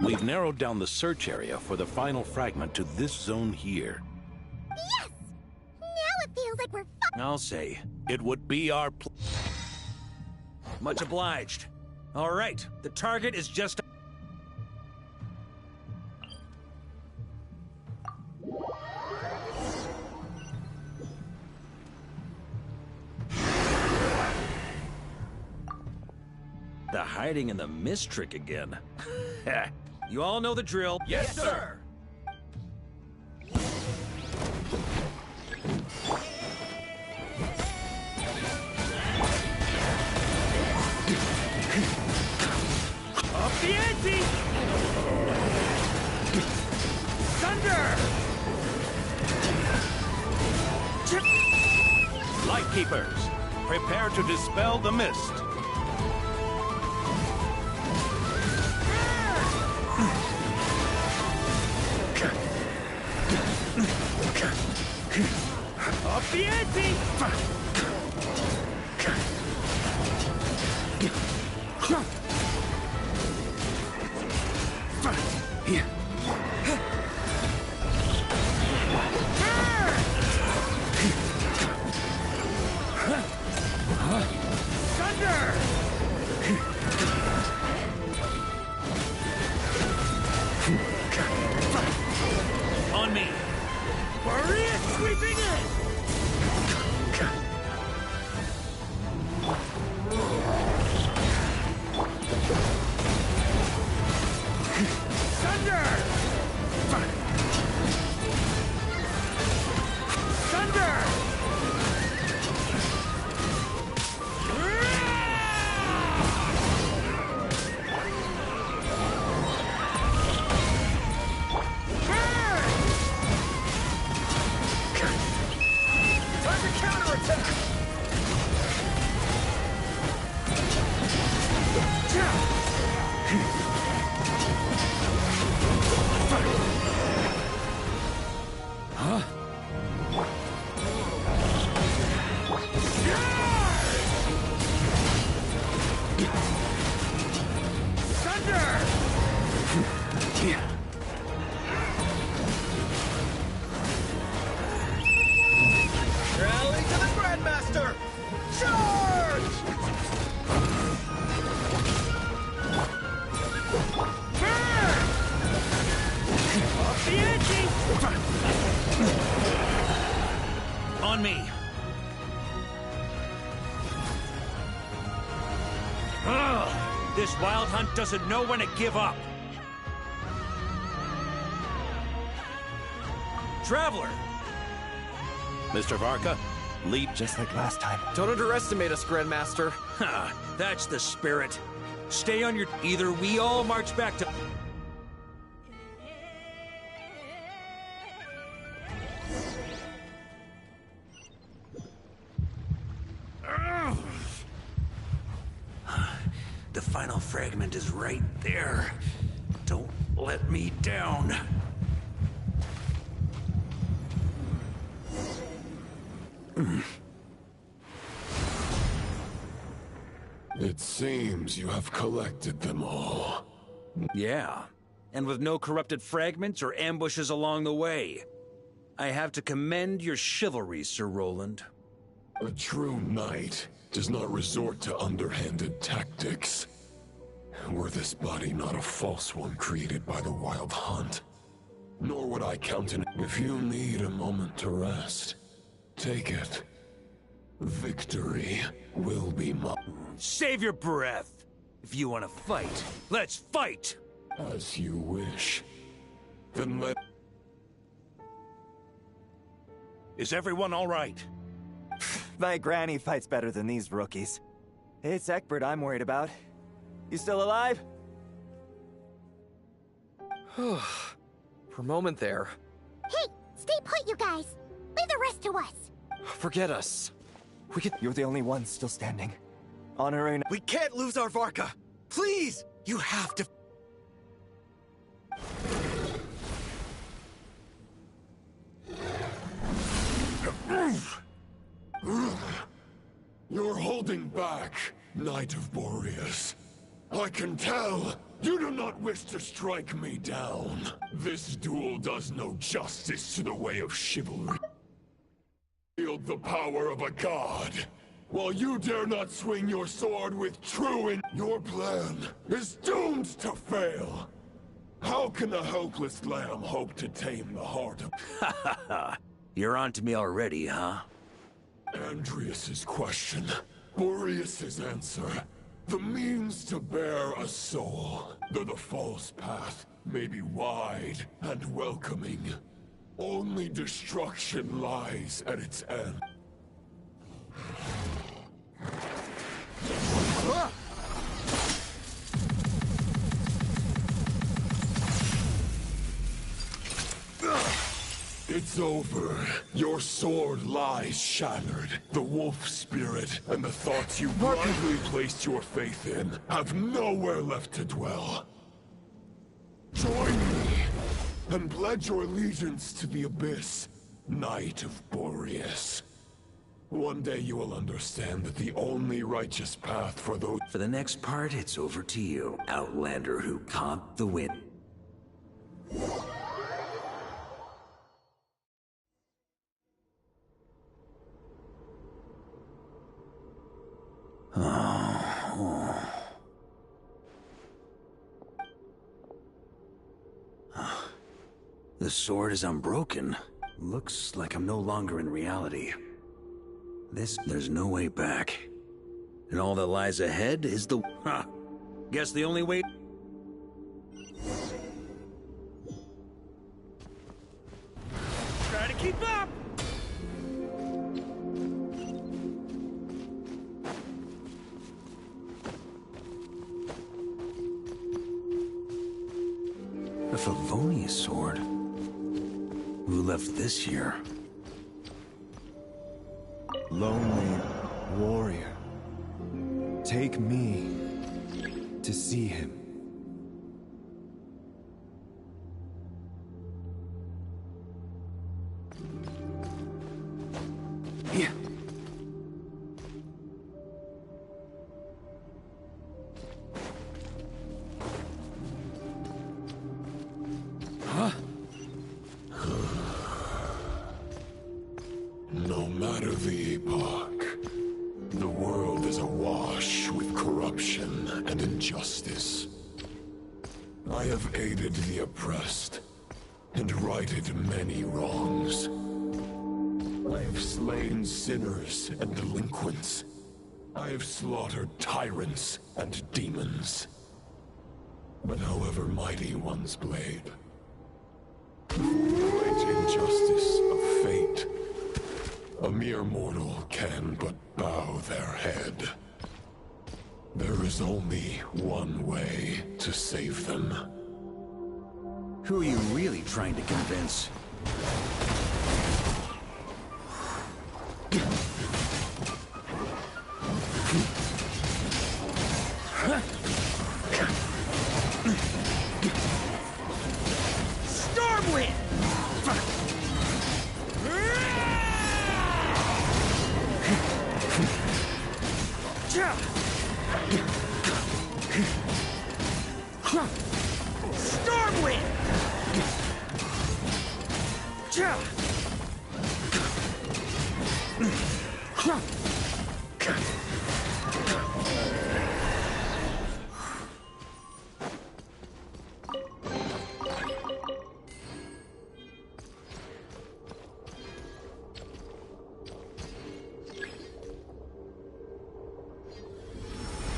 We've narrowed down the search area for the final fragment to this zone here. Yes! Now it feels like we're I'll say. It would be our Much obliged. All right, the target is just... The hiding in the mist trick again. You all know the drill. Yes, sir! Up the ante! Thunder! Lightkeepers, prepare to dispel the mist. Up the ante! On me! Maria sweeping in! Thunder! Thunder! Time to counterattack! Huh? Thunder! Rally to the Grandmaster! Charge! Off the ante! On me! Ugh! This Wild Hunt doesn't know when to give up! Traveler! Mr. Varka, leap just like last time. Don't underestimate us, Grandmaster. Ha! That's the spirit. Stay on your... Either we all march back to... The final fragment is right there. Don't let me down. It seems you have collected them all. Yeah, and with no corrupted fragments or ambushes along the way. I have to commend your chivalry, Sir Roland. A true knight does not resort to underhanded tactics. Were this body not a false one created by the Wild Hunt, nor would I countenance. If you need a moment to rest, take it. Victory will be mine. Save your breath. If you want to fight, let's fight! As you wish. Then let... Is everyone all right? My granny fights better than these rookies. It's Egbert I'm worried about. You still alive? For a moment there. Hey, stay put, you guys. Leave the rest to us. Forget us. You're the only one still standing. Honoring... We can't lose our Varka! Please! You have to... You're holding back, Knight of Boreas. I can tell you do not wish to strike me down. This duel does no justice to the way of chivalry. Wield the power of a god, while you dare not swing your sword with true in... Your plan is doomed to fail. How can a helpless lamb hope to tame the heart of... Ha ha ha. You're on to me already, huh? Andrias's question, Boreas's answer. The means to bear a soul, though the false path may be wide and welcoming. Only destruction lies at its end. It's over. Your sword lies shattered. The wolf spirit and the thoughts you blindly placed your faith in have nowhere left to dwell. Join me and pledge your allegiance to the abyss, Knight of Boreas. One day you will understand that the only righteous path for those... For the next part, it's over to you, Outlander who caught the wind. The sword is unbroken. Looks like I'm no longer in reality. There's no way back. And all that lies ahead is the... Guess the only way... Try to keep up! A Favonius sword? Who left this here? Lonely warrior. Take me to see him. Yeah. Huh? No matter the epoch, the world is awash with corruption and injustice. I have aided the oppressed and righted many wrongs. I have slain sinners and delinquents. I have slaughtered tyrants and demons. But however mighty one's blade, before the great injustice of fate, a mere mortal can but bow their head. There is only one way to save them. Who are you really trying to convince? Stormwind! Stormwind!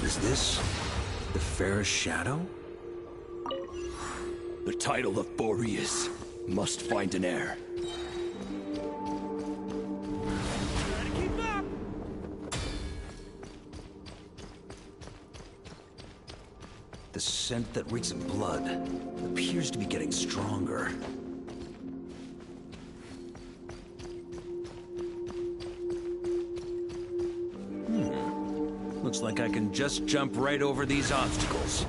Is this the fairest shadow? The title of Boreas must find an heir. The scent that reeks of blood appears to be getting stronger. Looks like I can just jump right over these obstacles.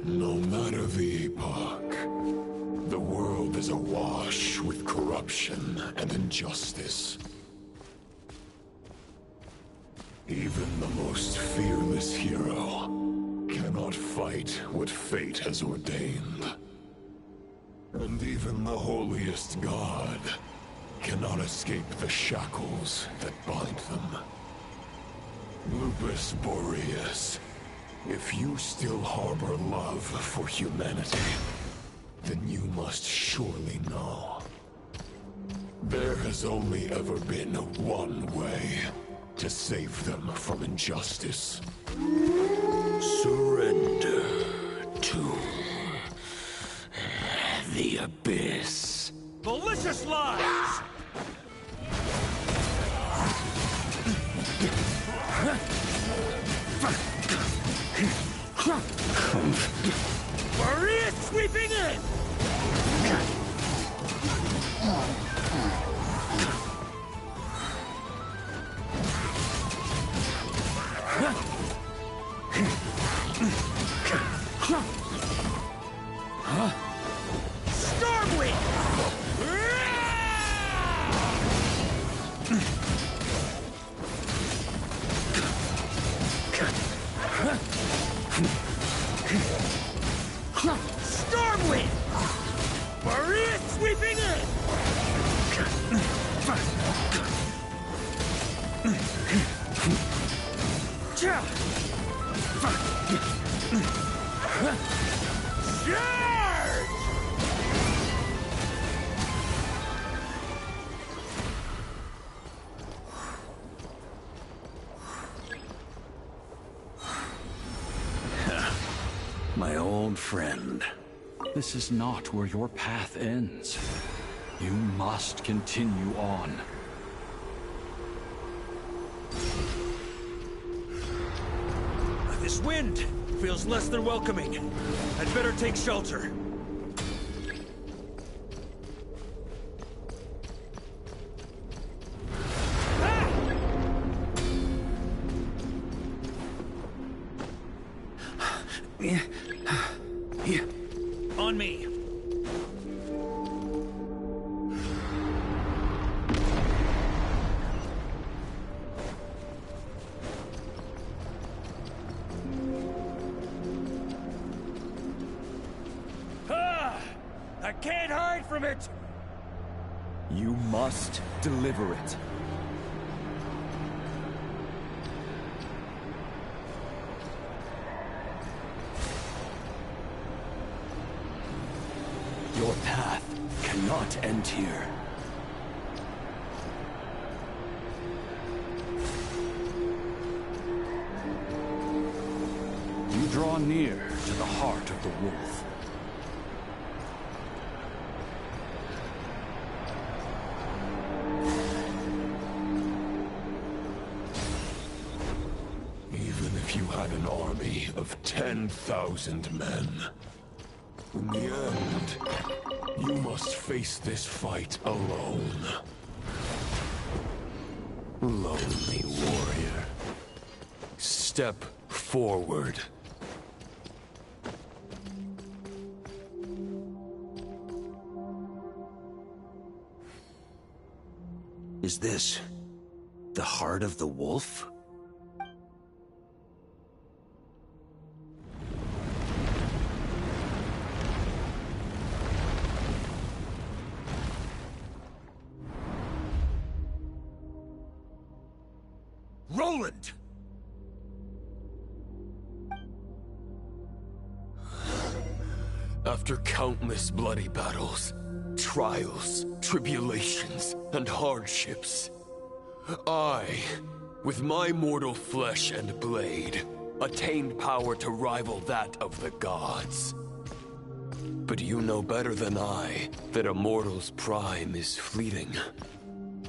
No matter the epoch, the world is awash with corruption and injustice. Even the most fearless hero cannot fight what fate has ordained. And even the holiest god cannot escape the shackles that bind them. Lupus Boreas, if you still harbor love for humanity, then you must surely know. There has only ever been one way to save them from injustice. Surrender to the abyss. Malicious lies! Maria sweeping in! Stormwind! Stormwind! Maria sweeping in! Charge! My old friend, this is not where your path ends. You must continue on. This wind feels less than welcoming. I'd better take shelter. On me. I can't hide from it! You must deliver it. Your path cannot end here. You draw near to the heart of the wolf. Even if you had an army of 10,000 men, in the end, you must face this fight alone. Lonely warrior. Step forward. Is this the heart of the wolf? Roland! After countless bloody battles, trials, tribulations, and hardships, I, with my mortal flesh and blade, attained power to rival that of the gods. But you know better than I that a mortal's prime is fleeting.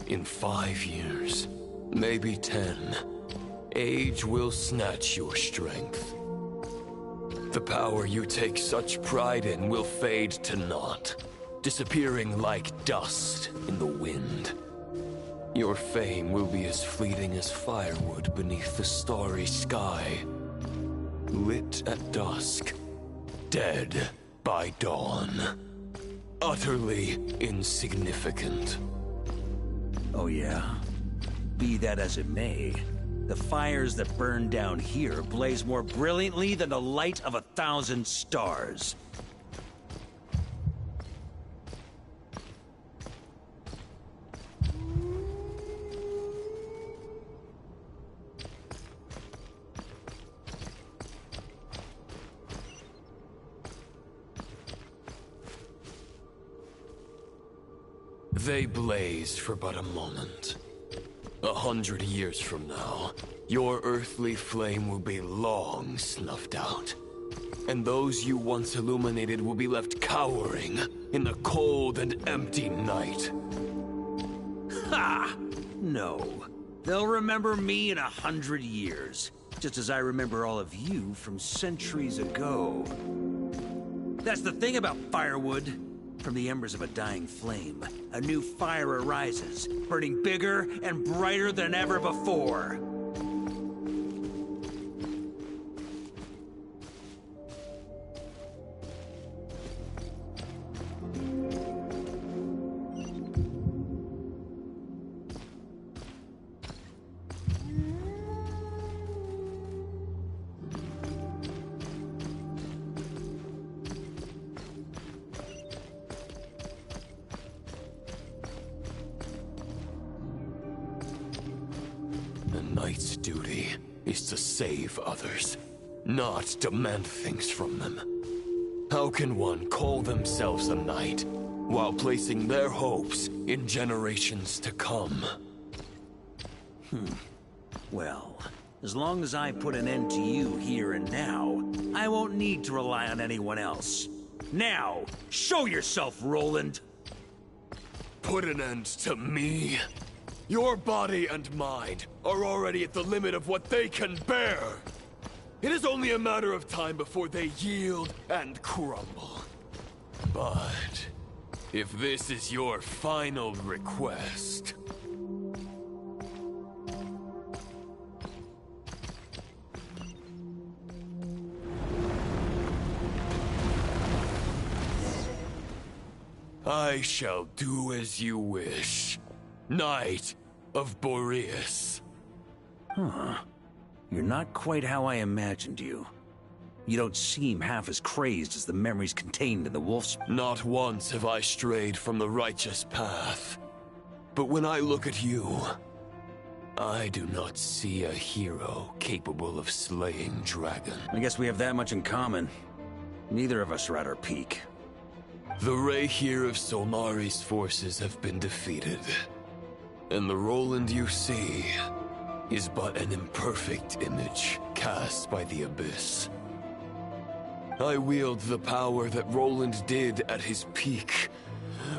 In 5 years, maybe 10, age will snatch your strength. The power you take such pride in will fade to naught, disappearing like dust in the wind. Your fame will be as fleeting as firewood beneath the starry sky, lit at dusk, dead by dawn, utterly insignificant. Oh yeah? Be that as it may, the fires that burn down here blaze more brilliantly than the light of 1,000 stars. They blaze for but a moment. 100 years from now, your earthly flame will be long snuffed out. And those you once illuminated will be left cowering in the cold and empty night. Ha! No. They'll remember me in 100 years, just as I remember all of you from centuries ago. That's the thing about firewood. From the embers of a dying flame, a new fire arises, burning bigger and brighter than ever before. knight's duty is to save others, not demand things from them. How can one call themselves a knight while placing their hopes in generations to come? Well, as long as I put an end to you here and now, I won't need to rely on anyone else. Now, show yourself, Roland! Put an end to me? Your body and mind are already at the limit of what they can bear. It is only a matter of time before they yield and crumble. But if this is your final request... I shall do as you wish. Knight of Boreas. Huh. You're not quite how I imagined you. You don't seem half as crazed as the memories contained in the wolf's... Not once have I strayed from the righteous path. But when I look at you, I do not see a hero capable of slaying dragon. I guess we have that much in common. Neither of us are at our peak. The Rayhir of Solmari's forces have been defeated. And the Roland you see is but an imperfect image cast by the Abyss. I wield the power that Roland did at his peak,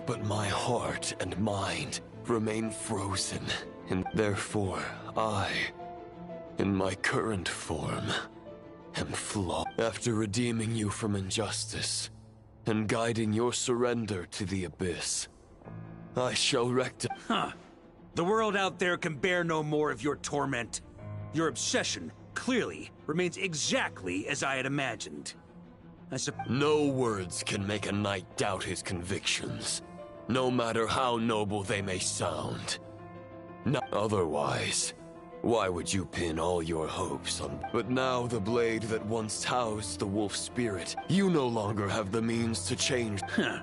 but my heart and mind remain frozen, and therefore I, in my current form, am flawed. After redeeming you from injustice, and guiding your surrender to the Abyss, I shall rectify... Huh. The world out there can bear no more of your torment. Your obsession, clearly, remains exactly as I had imagined. No words can make a knight doubt his convictions, no matter how noble they may sound. Otherwise, why would you pin all your hopes on... But now the blade that once housed the wolf spirit, you no longer have the means to change. Huh.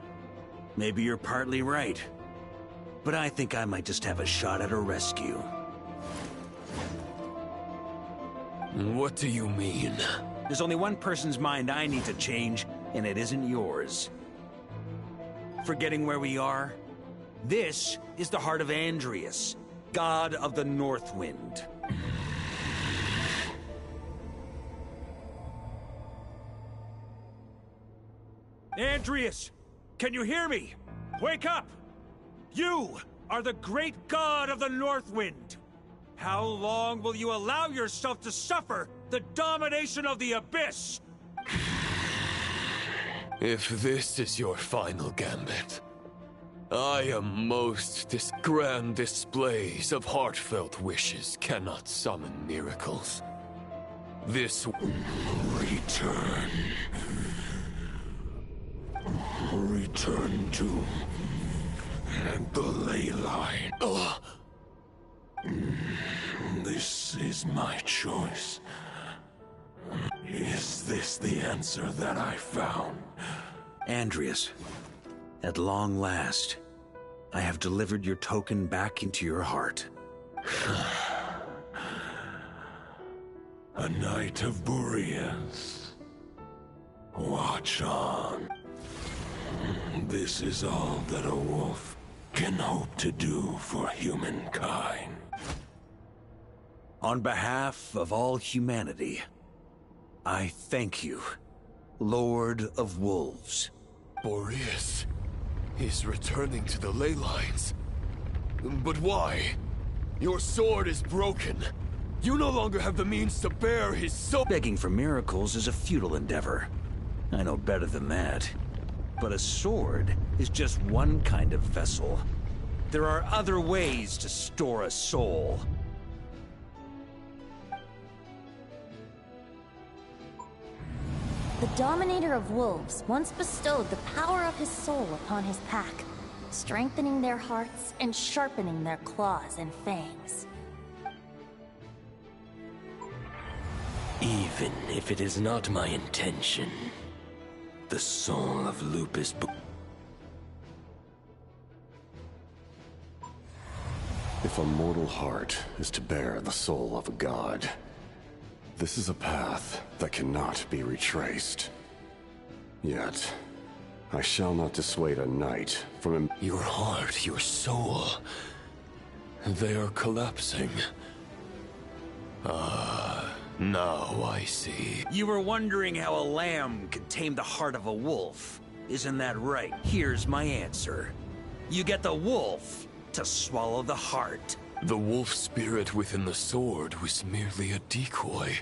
Maybe you're partly right. But I think I might just have a shot at a rescue. What do you mean? There's only one person's mind I need to change, and it isn't yours. Forgetting where we are? This is the heart of Andrias, god of the North Wind. Andrias! Can you hear me? Wake up! You are the great god of the North Wind! How long will you allow yourself to suffer the domination of the Abyss? If this is your final gambit, I am most grand displays of heartfelt wishes cannot summon miracles. This return. Return to the ley line. This is my choice. Is this the answer that I found? Andrias, at long last, I have delivered your token back into your heart. A knight of Boreas. Watch on. This is all that a wolf can hope to do for humankind. On behalf of all humanity, I thank you, Lord of Wolves. Boreas is returning to the ley lines. But why? Your sword is broken. You no longer have the means to bear his soul. Begging for miracles is a futile endeavor. I know better than that. But a sword is just one kind of vessel. There are other ways to store a soul. The Dominator of Wolves once bestowed the power of his soul upon his pack, strengthening their hearts and sharpening their claws and fangs. Even if it is not my intention, the soul of Lupus... If a mortal heart is to bear the soul of a god, this is a path that cannot be retraced. Yet, I shall not dissuade a knight from... Your heart, your soul... they are collapsing. Now I see. You were wondering how a lamb could tame the heart of a wolf. Isn't that right? Here's my answer. You get the wolf to swallow the heart. The wolf spirit within the sword was merely a decoy.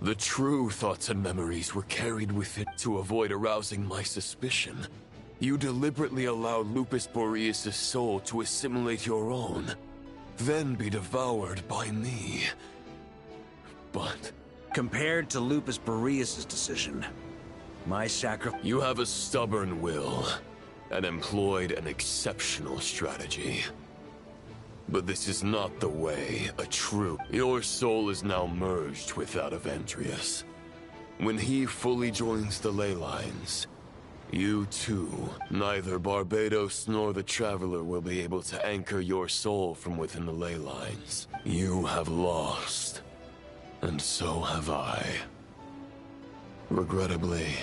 The true thoughts and memories were carried with it to avoid arousing my suspicion. You deliberately allowed Lupus Boreas' soul to assimilate your own, then be devoured by me. But... compared to Lupus Boreas' decision, my sacrifice... You have a stubborn will, and employed an exceptional strategy. But this is not the way a true... Your soul is now merged with that of Andreas. When he fully joins the ley lines, you too, neither Barbados nor the Traveler will be able to anchor your soul from within the ley lines. You have lost, and so have I. Regrettably,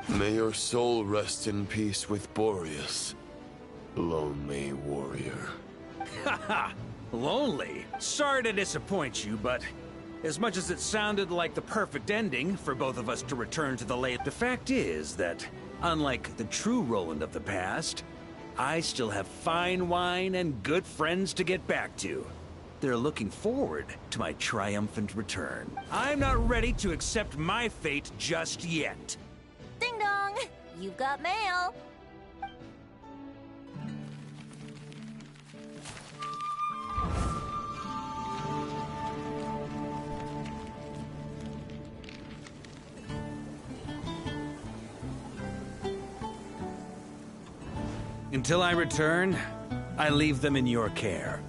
may your soul rest in peace with Boreas, lonely warrior. Haha! Lonely? Sorry to disappoint you, but as much as it sounded like the perfect ending for both of us to return to the lake, the fact is that, unlike the true Roland of the past, I still have fine wine and good friends to get back to. They're looking forward to my triumphant return. I'm not ready to accept my fate just yet. Ding dong! You've got mail! Until I return, I leave them in your care.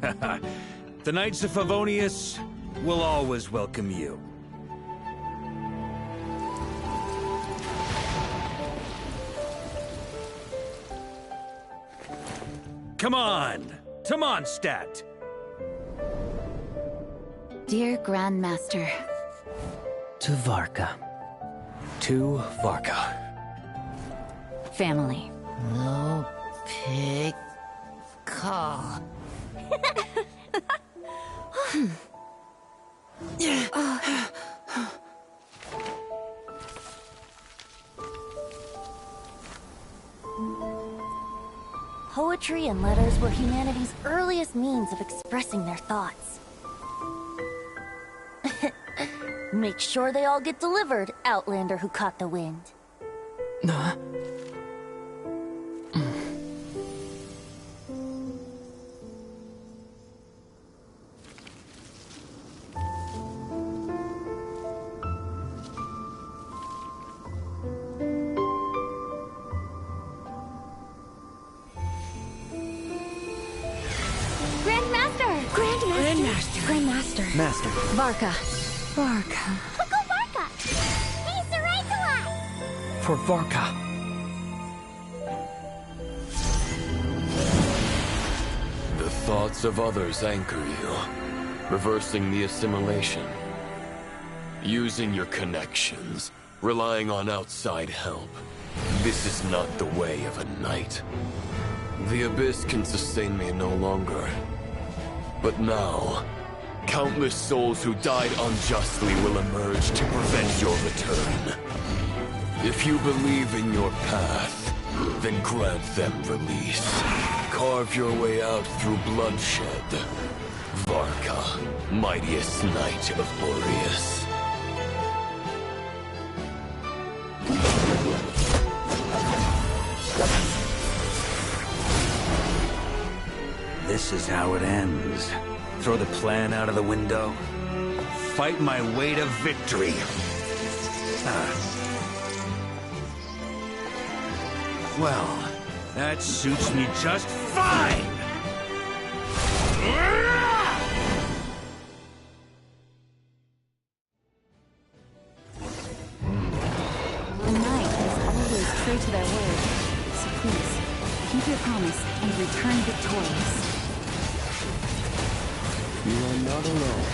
The Knights of Favonius will always welcome you. Come on! To Mondstadt! Dear Grandmaster. To Varka. To Varka. Family. No pig call. Poetry and letters were humanity's earliest means of expressing their thoughts. Make sure they all get delivered, Outlander who caught the wind. Grandmaster. Master. Varka. Uncle Varka! He's the right to us! For Varka. The thoughts of others anchor you, reversing the assimilation. Using your connections, relying on outside help. This is not the way of a knight. The Abyss can sustain me no longer. But now, countless souls who died unjustly will emerge to prevent your return. If you believe in your path, then grant them release. Carve your way out through bloodshed. Varka, mightiest knight of Boreas. This is how it ends. Throw the plan out of the window. Fight my way to victory. Well, that suits me just fine! A knight is always true to their word, so please Keep your promise and return victorious. You are not alone.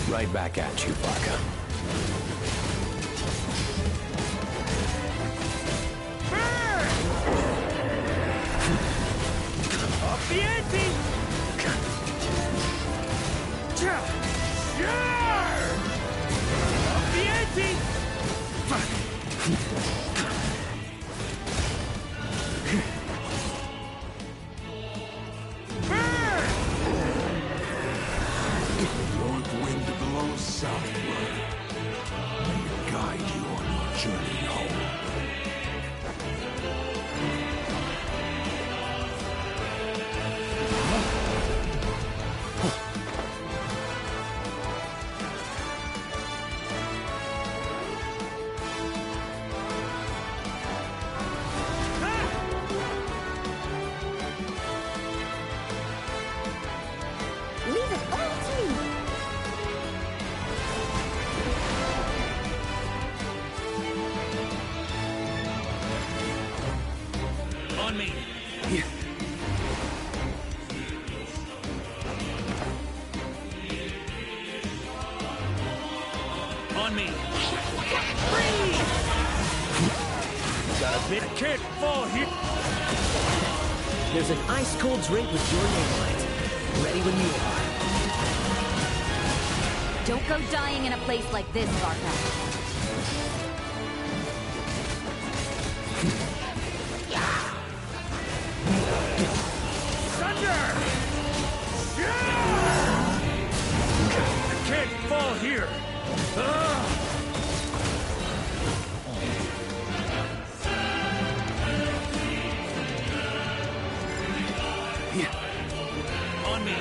Right back at you, Barca. Off the ante! Off the ante! North wind blows southward. May it guide you on your journey home. Leave it all to me. On me. On me. Got a bit. I can't fall here. There's an ice-cold drink with your name on it. Ready when you are. Don't go dying in a place like this, Barca. Thunder! I can't fall here. On me.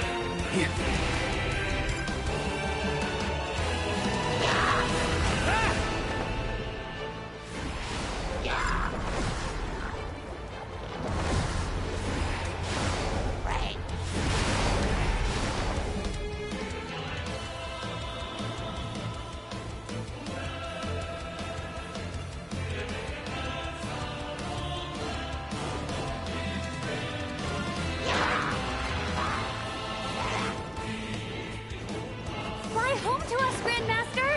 Fly home to us, Grandmaster!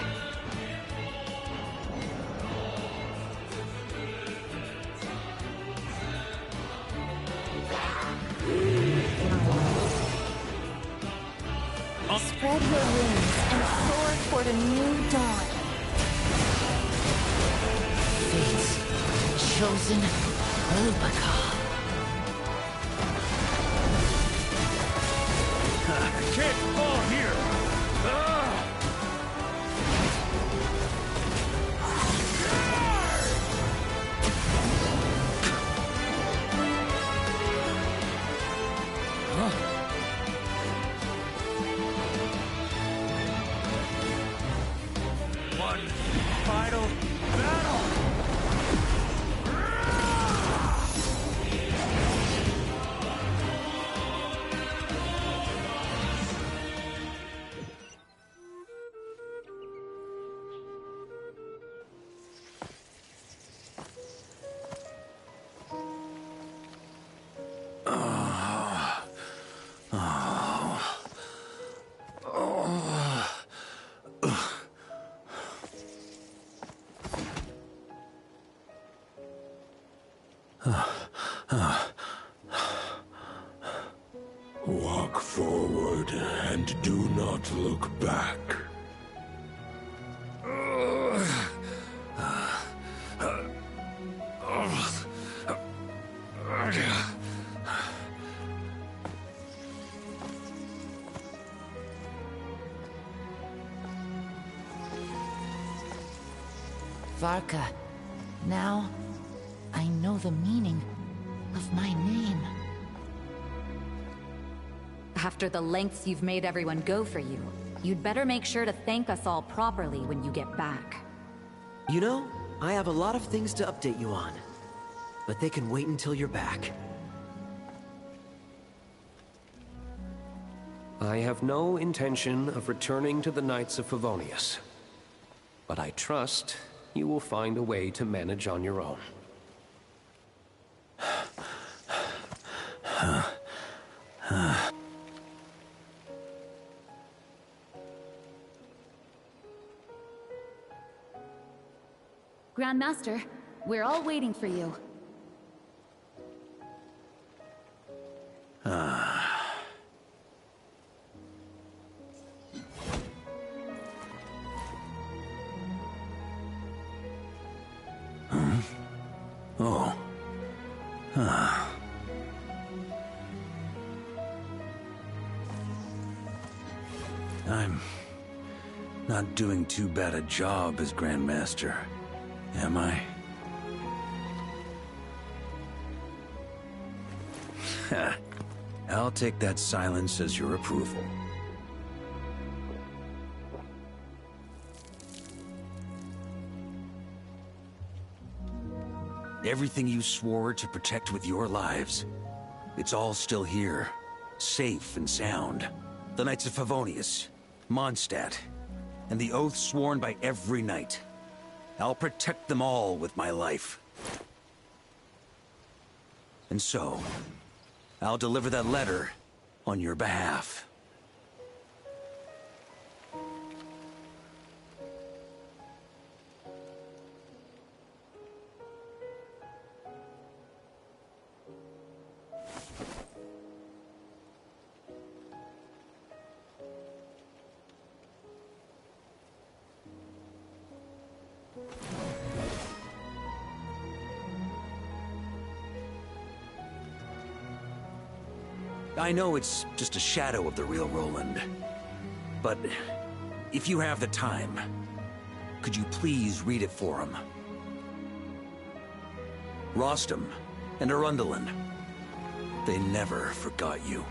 Spread your wings and soar toward a new dawn. Fate's chosen Albacar. I can't fall here. One final battle. Walk forward and do not look back. Varka, now I know the meaning of my name. After the lengths you've made everyone go for you, you'd better make sure to thank us all properly when you get back. You know, I have a lot of things to update you on. But they can wait until you're back. I have no intention of returning to the Knights of Favonius. But I trust you will find a way to manage on your own. Grandmaster, we're all waiting for you. Oh. I'm not doing too bad a job as Grandmaster, am I? I'll take that silence as your approval. Everything you swore to protect with your lives, it's all still here, safe and sound. The Knights of Favonius, Mondstadt, and the oath sworn by every knight. I'll protect them all with my life. And so, I'll deliver that letter on your behalf. I know it's just a shadow of the real Roland, but if you have the time, could you please read it for him? Rostam and Arundelen, they never forgot you.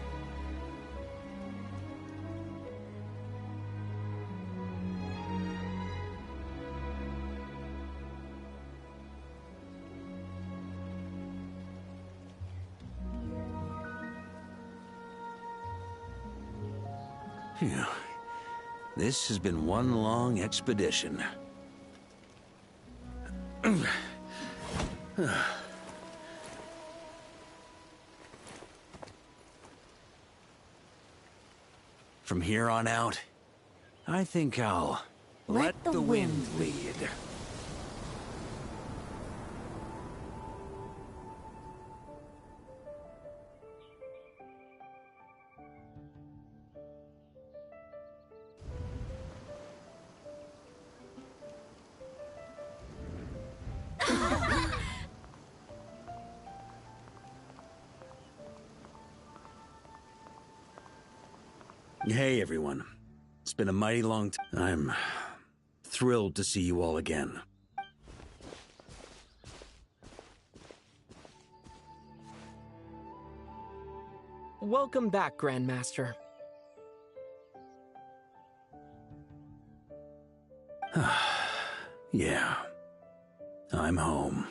Phew. This has been one long expedition. From here on out, I think I'll let the wind lead. Hey, everyone. It's been a mighty long time. I'm thrilled to see you all again. Welcome back, Grandmaster. Yeah. I'm home.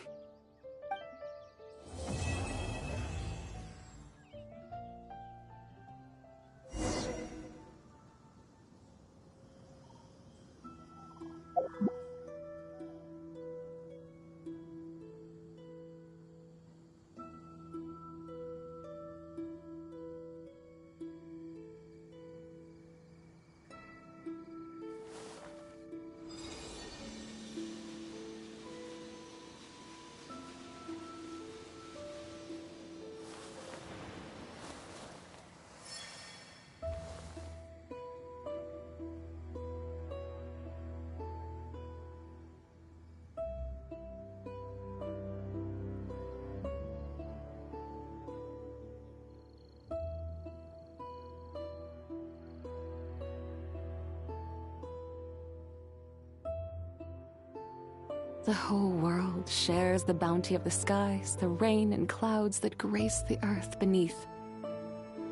The whole world shares the bounty of the skies, the rain and clouds that grace the earth beneath.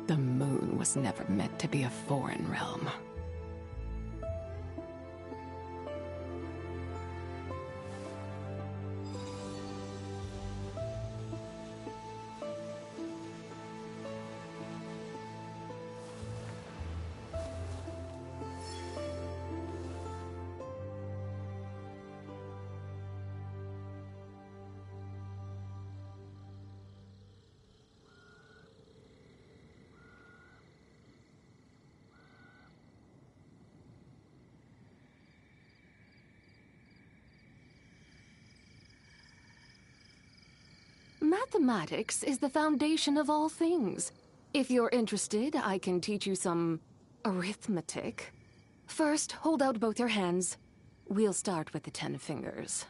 The moon was never meant to be a foreign realm. Mathematics is the foundation of all things. If you're interested, I can teach you some arithmetic. First, hold out both your hands. We'll start with the 10 fingers.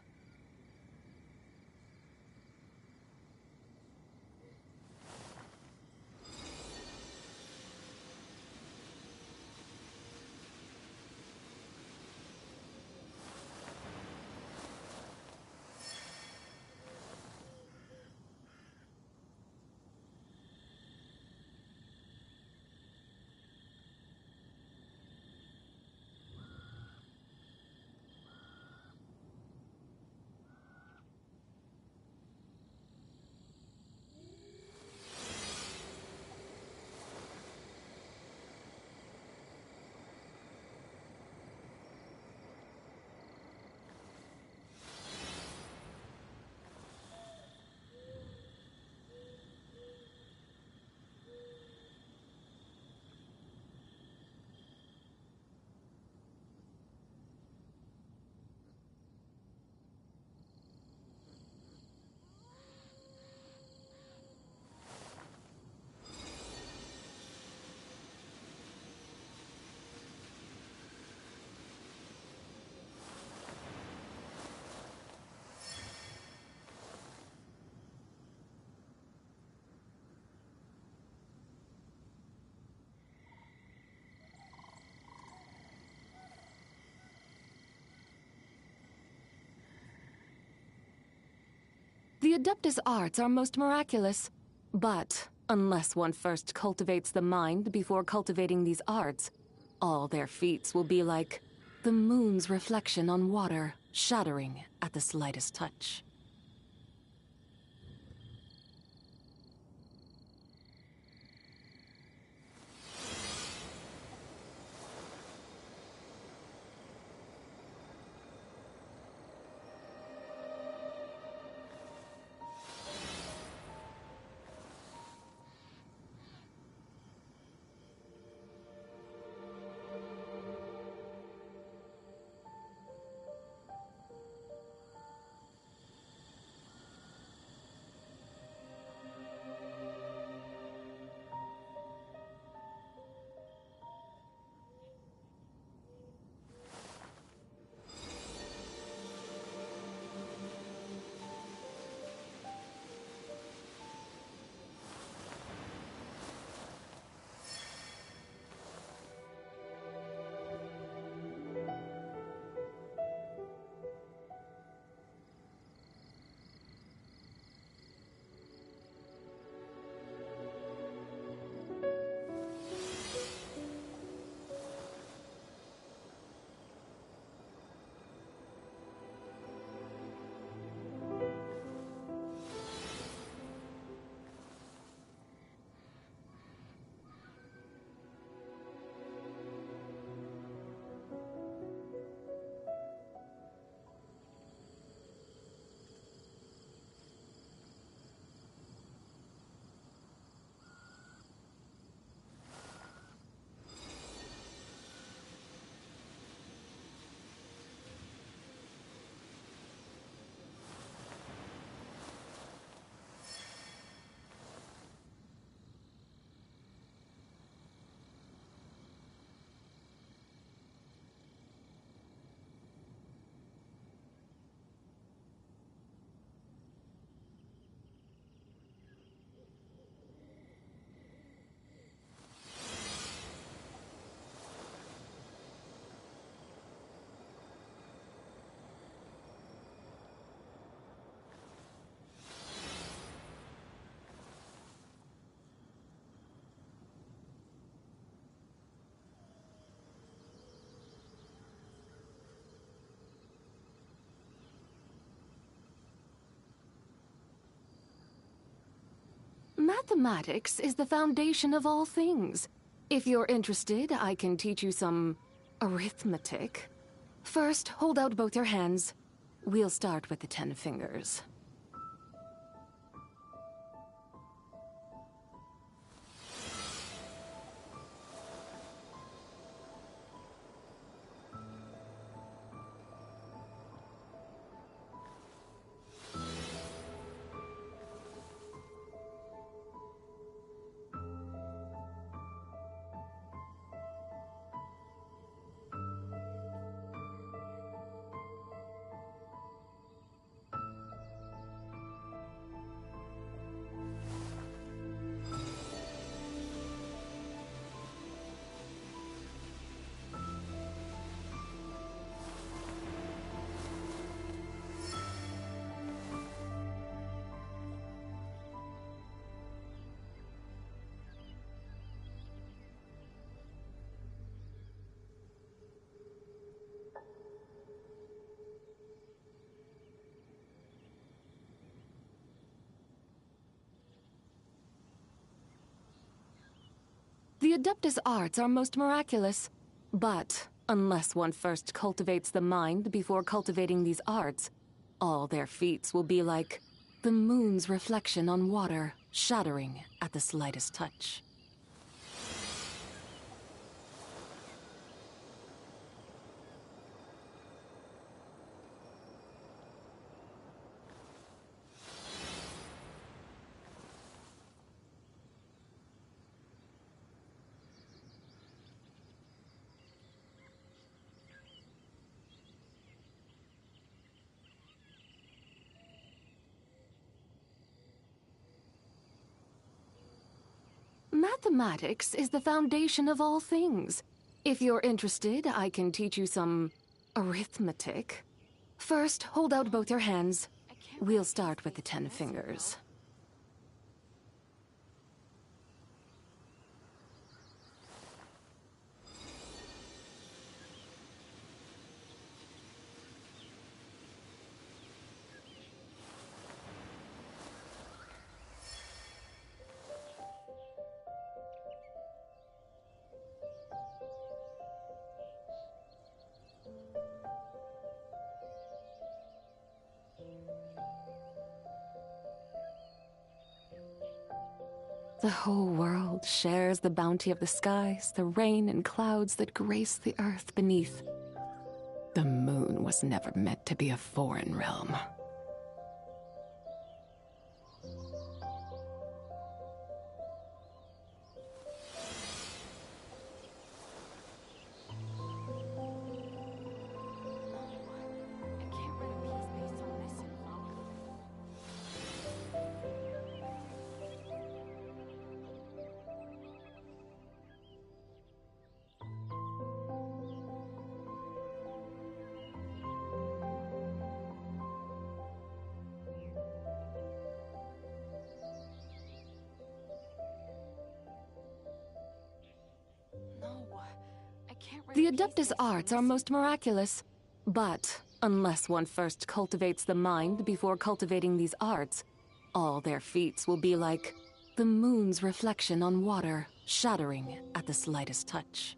The Adeptus arts are most miraculous. But unless one first cultivates the mind before cultivating these arts, all their feats will be like the moon's reflection on water, shattering at the slightest touch. Mathematics is the foundation of all things. If you're interested, I can teach you some arithmetic. First, hold out both your hands. We'll start with the 10 fingers. The Adeptus arts are most miraculous, but unless one first cultivates the mind before cultivating these arts, all their feats will be like the moon's reflection on water, shattering at the slightest touch. Mathematics is the foundation of all things. If you're interested, I can teach you some arithmetic. First, hold out both your hands. We'll start with the 10 fingers. The whole world shares the bounty of the skies, the rain and clouds that grace the earth beneath. The moon was never meant to be a foreign realm. The Adeptus arts are most miraculous, but unless one first cultivates the mind before cultivating these arts, all their feats will be like the moon's reflection on water, shattering at the slightest touch.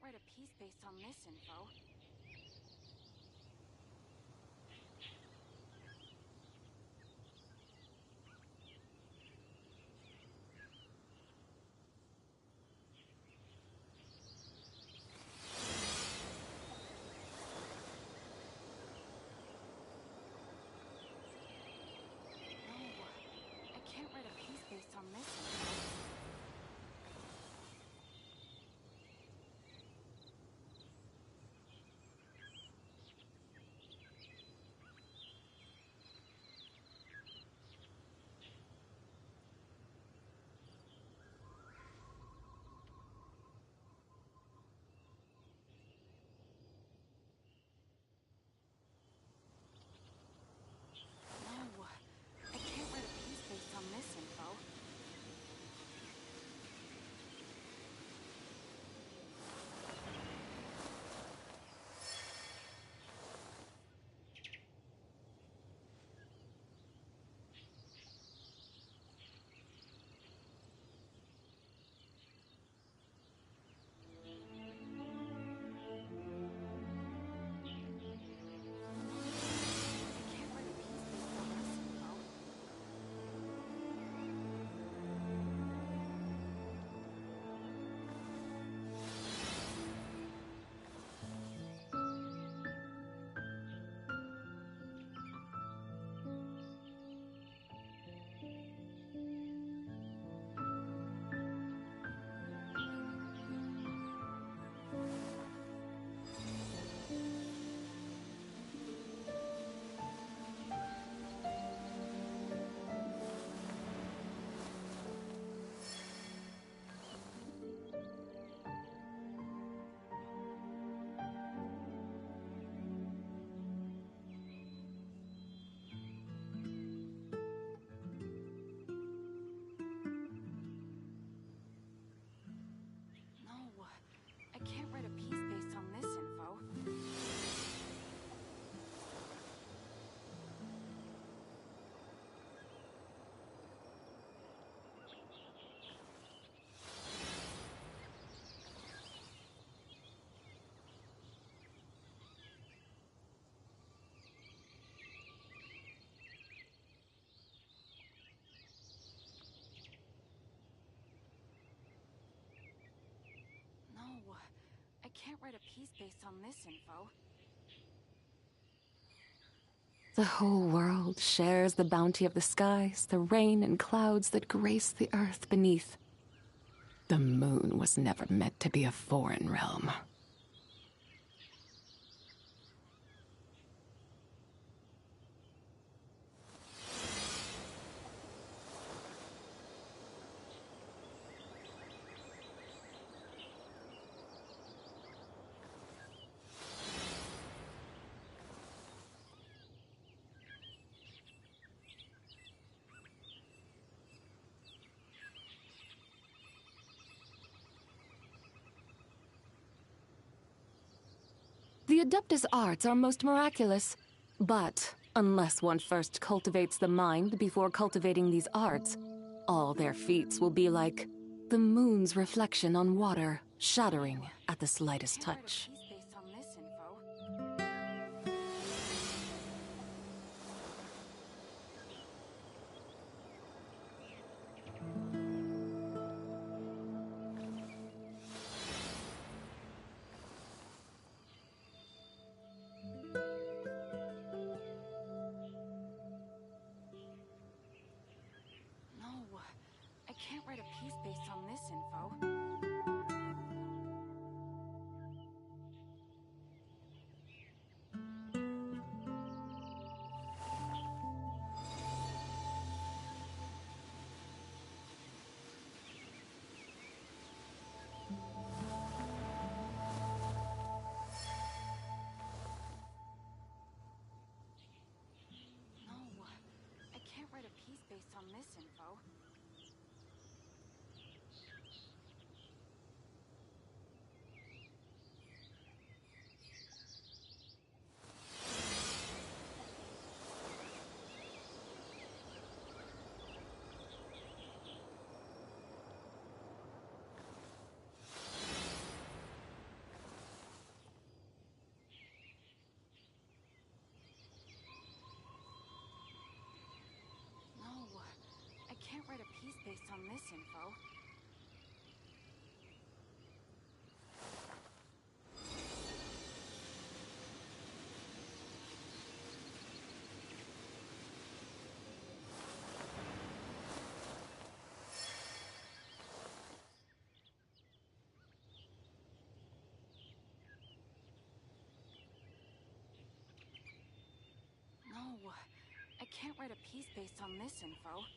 Write a piece based on this info. No, I can't write a piece based on this info. can't write a piece based on this info. The whole world shares the bounty of the skies, the rain and clouds that grace the earth beneath. The moon was never meant to be a foreign realm. The Adeptus arts are most miraculous, but unless one first cultivates the mind before cultivating these arts, all their feats will be like the moon's reflection on water, shattering at the slightest touch. Based on this info. No, I can't write a piece based on this info. No, I can't write a piece based on this info. No, I can't write a piece based on this info. No, I can't write a piece based on this info.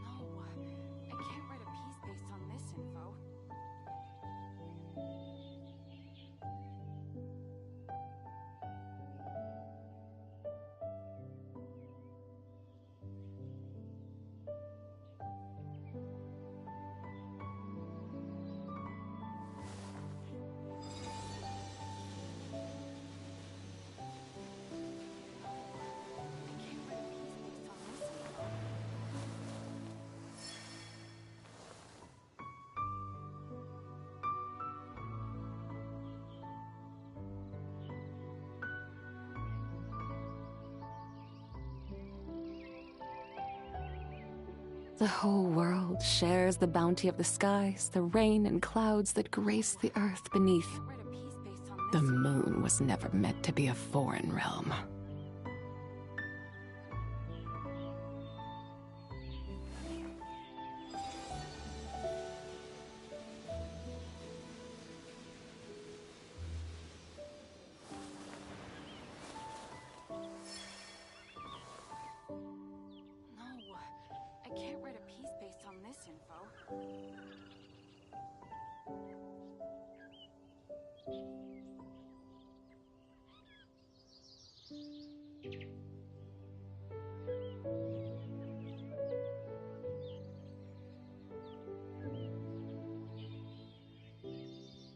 No, I can't write a piece based on this info. The whole world shares the bounty of the skies, the rain and clouds that grace the earth beneath. The moon was never meant to be a foreign realm. No, I can't write a piece based on this info.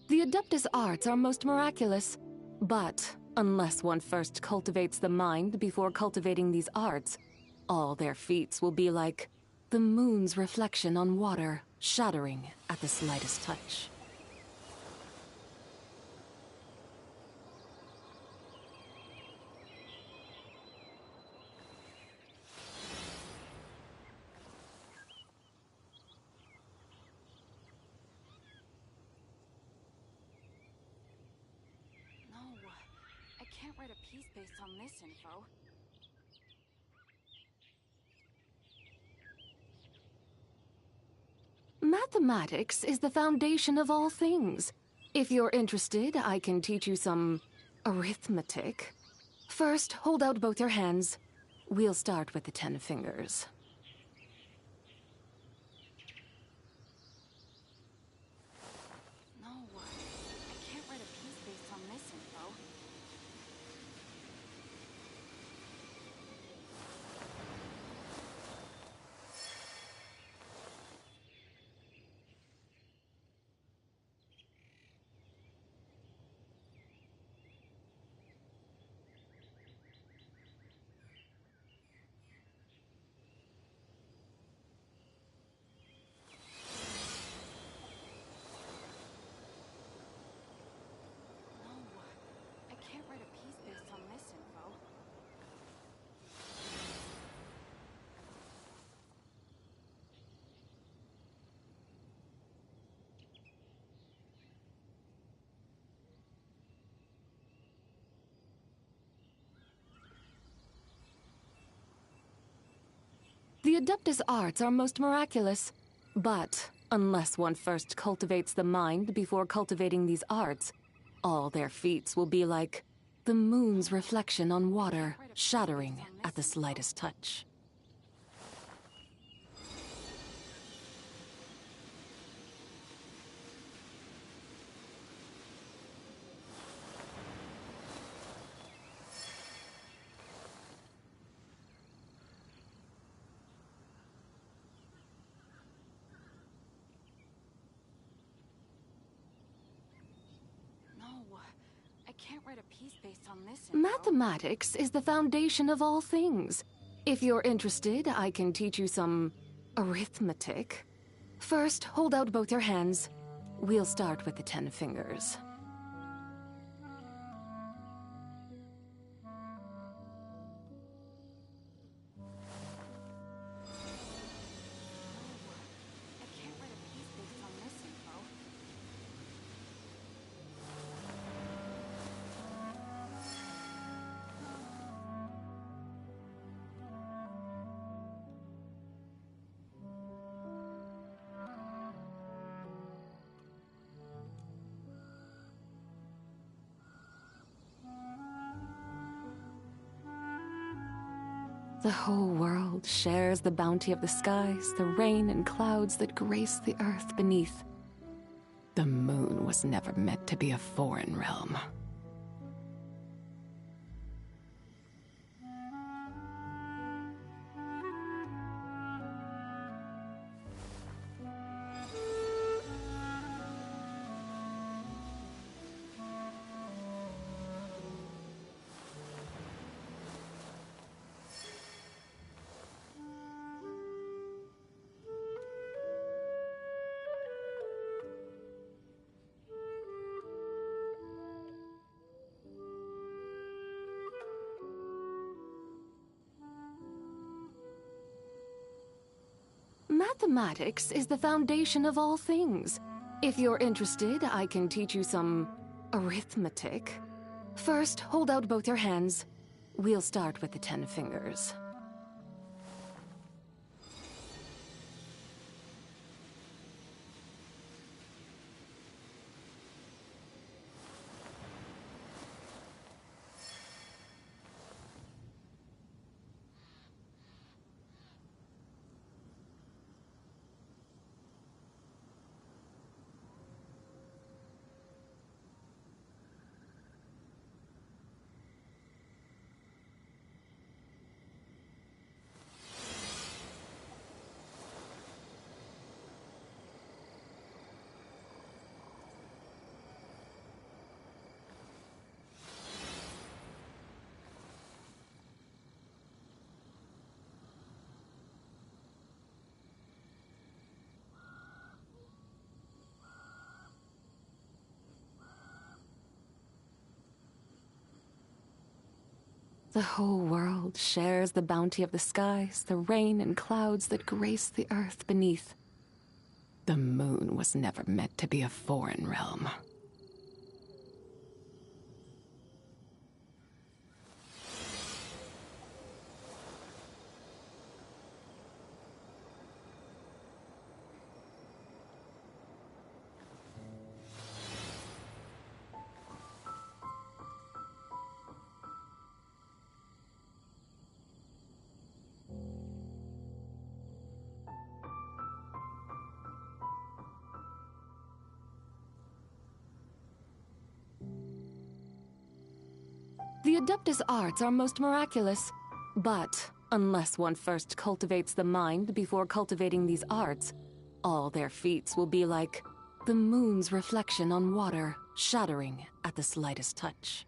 The Adeptus arts are most miraculous, but unless one first cultivates the mind before cultivating these arts, all their feats will be like the moon's reflection on water, shattering at the slightest touch. No, I can't write a piece based on this info. Mathematics is the foundation of all things. If you're interested, I can teach you some arithmetic. First, hold out both your hands. We'll start with the 10 fingers. No, I can't write a piece based on this info. I can't write a piece based on this info. The Adeptus arts are most miraculous, but unless one first cultivates the mind before cultivating these arts, all their feats will be like the moon's reflection on water, shattering at the slightest touch. I can't write a piece based on this info. Mathematics is the foundation of all things. If you're interested, I can teach you some arithmetic. First, hold out both your hands. We'll start with the 10 fingers. I can't write a piece based on this info. The whole world shares the bounty of the skies, the rain and clouds that grace the earth beneath. The moon was never meant to be a foreign realm. Mathematics is the foundation of all things. If you're interested, I can teach you some arithmetic. First, hold out both your hands. We'll start with the 10 fingers. The whole world shares the bounty of the skies, the rain and clouds that grace the earth beneath. The moon was never meant to be a foreign realm. The Adeptus arts are most miraculous, but unless one first cultivates the mind before cultivating these arts, all their feats will be like the moon's reflection on water, shattering at the slightest touch.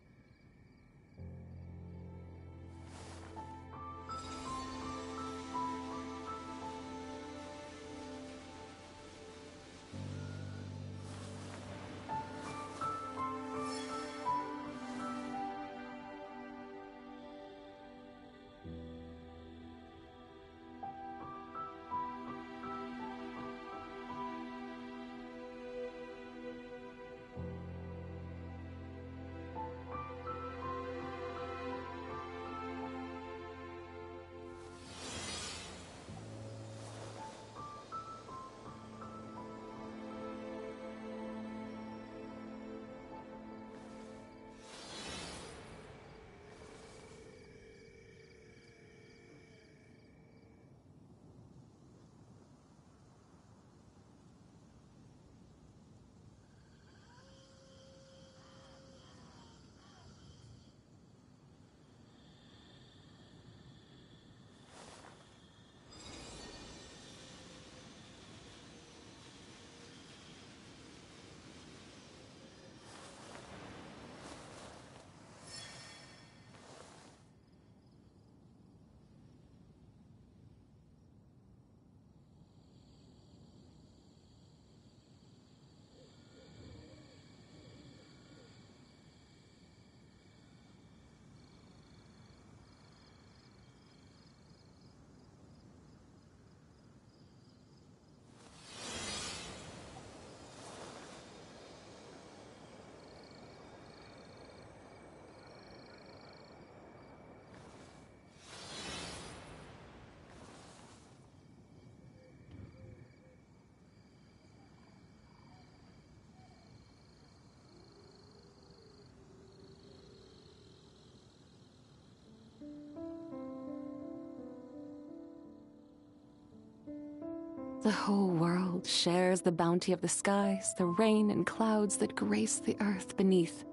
The whole world shares the bounty of the skies, the rain and clouds that grace the earth beneath.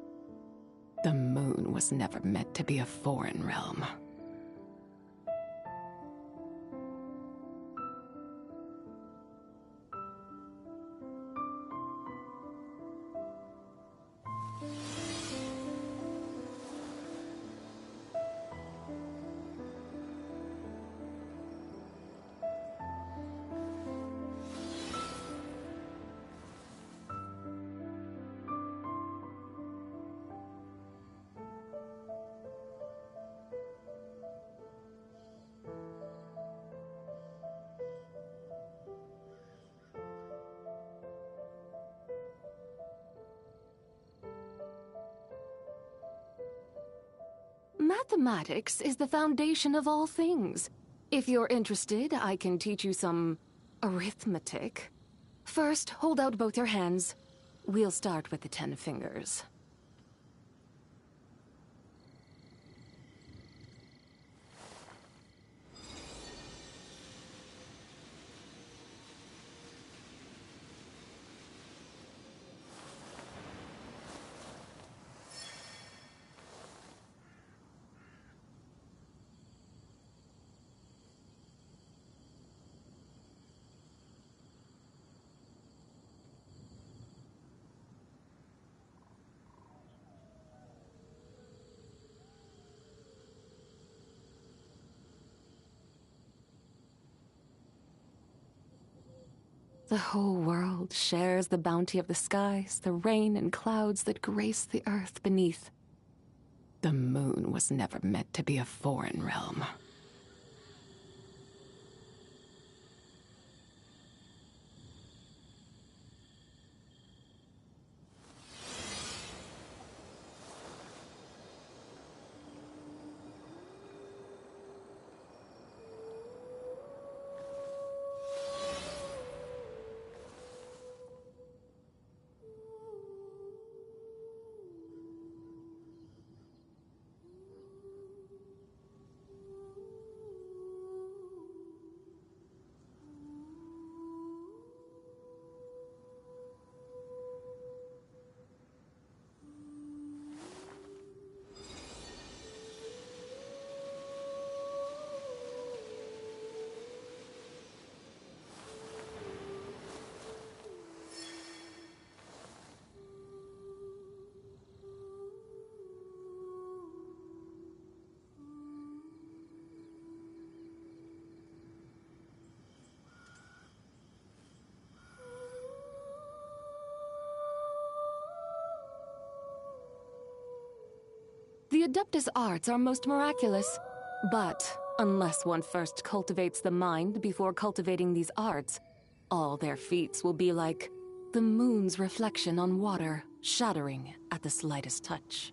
The moon was never meant to be a foreign realm. Mathematics is the foundation of all things. If you're interested, I can teach you some arithmetic. First, hold out both your hands. We'll start with the 10 fingers. The whole world shares the bounty of the skies, the rain and clouds that grace the earth beneath. The moon was never meant to be a foreign realm. The Adeptus arts are most miraculous, but unless one first cultivates the mind before cultivating these arts, all their feats will be like the moon's reflection on water, shattering at the slightest touch.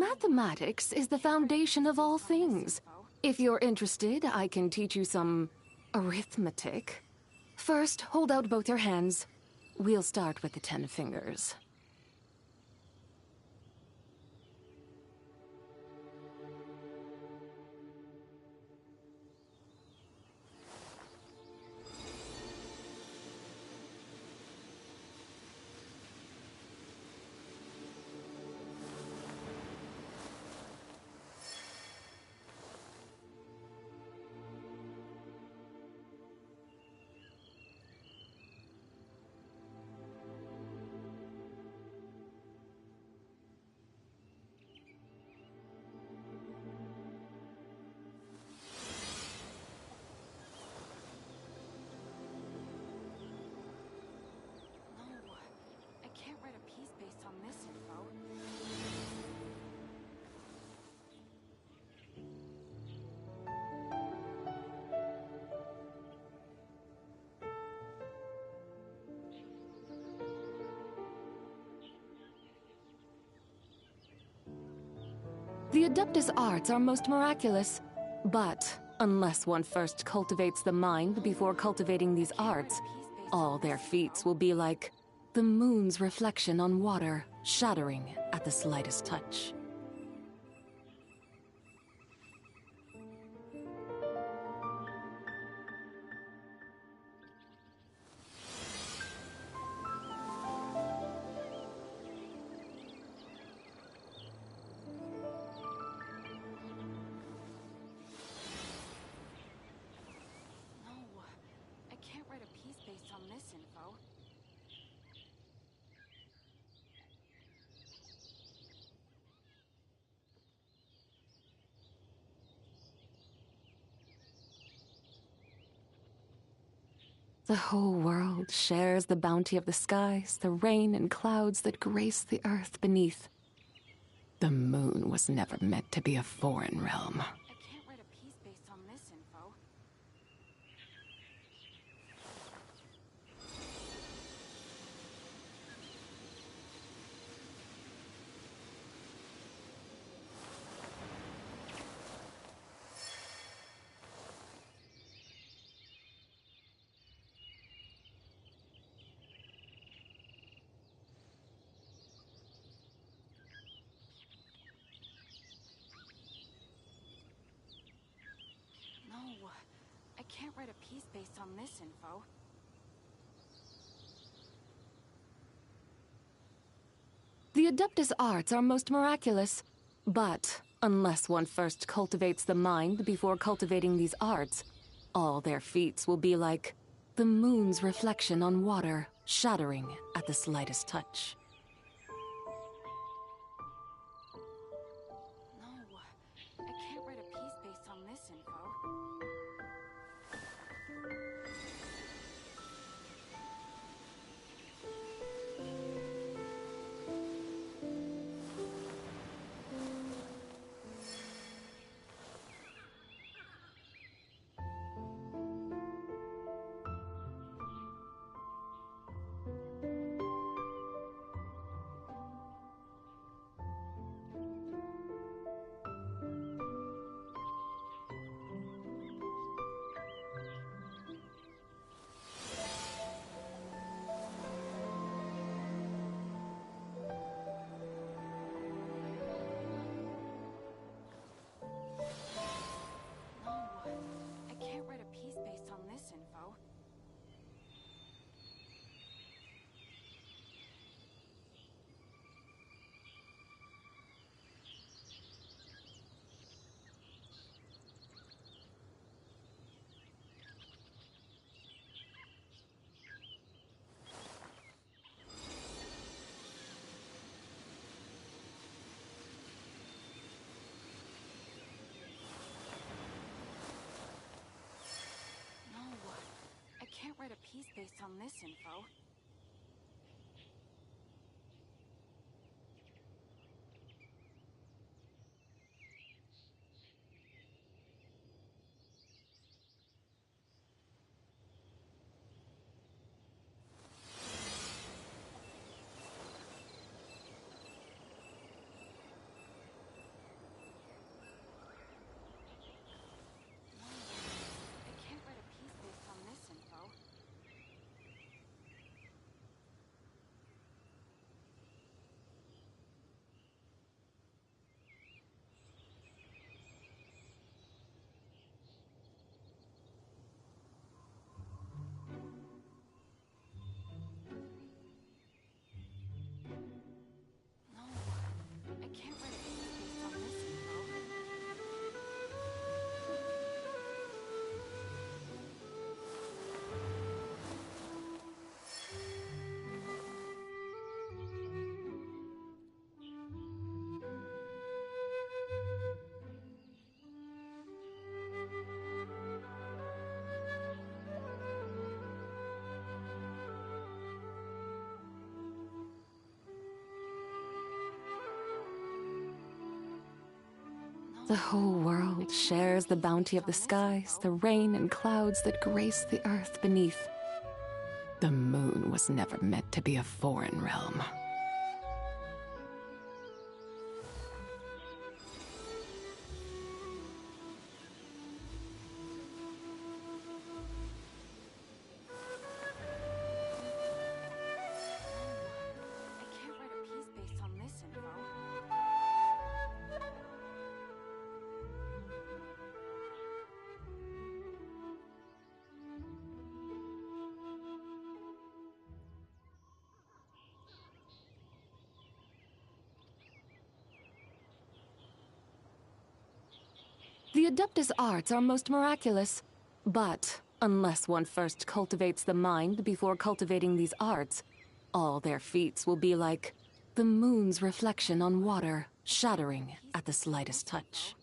Mathematics is the foundation of all things. If you're interested, I can teach you some arithmetic. First, hold out both your hands. We'll start with the 10 fingers. The Adeptus arts are most miraculous, but unless one first cultivates the mind before cultivating these arts, all their feats will be like the moon's reflection on water, shattering at the slightest touch. The whole world shares the bounty of the skies, the rain and clouds that grace the earth beneath. The moon was never meant to be a foreign realm. I can't write a piece based on this info. The Adeptus arts are most miraculous, but unless one first cultivates the mind before cultivating these arts, all their feats will be like the moon's reflection on water, shattering at the slightest touch. I can't write a piece based on this info. I can't write a piece based on this info. The whole world shares the bounty of the skies, the rain and clouds that grace the earth beneath. The moon was never meant to be a foreign realm. The Adeptus arts are most miraculous, but unless one first cultivates the mind before cultivating these arts, all their feats will be like the moon's reflection on water, shattering at the slightest touch.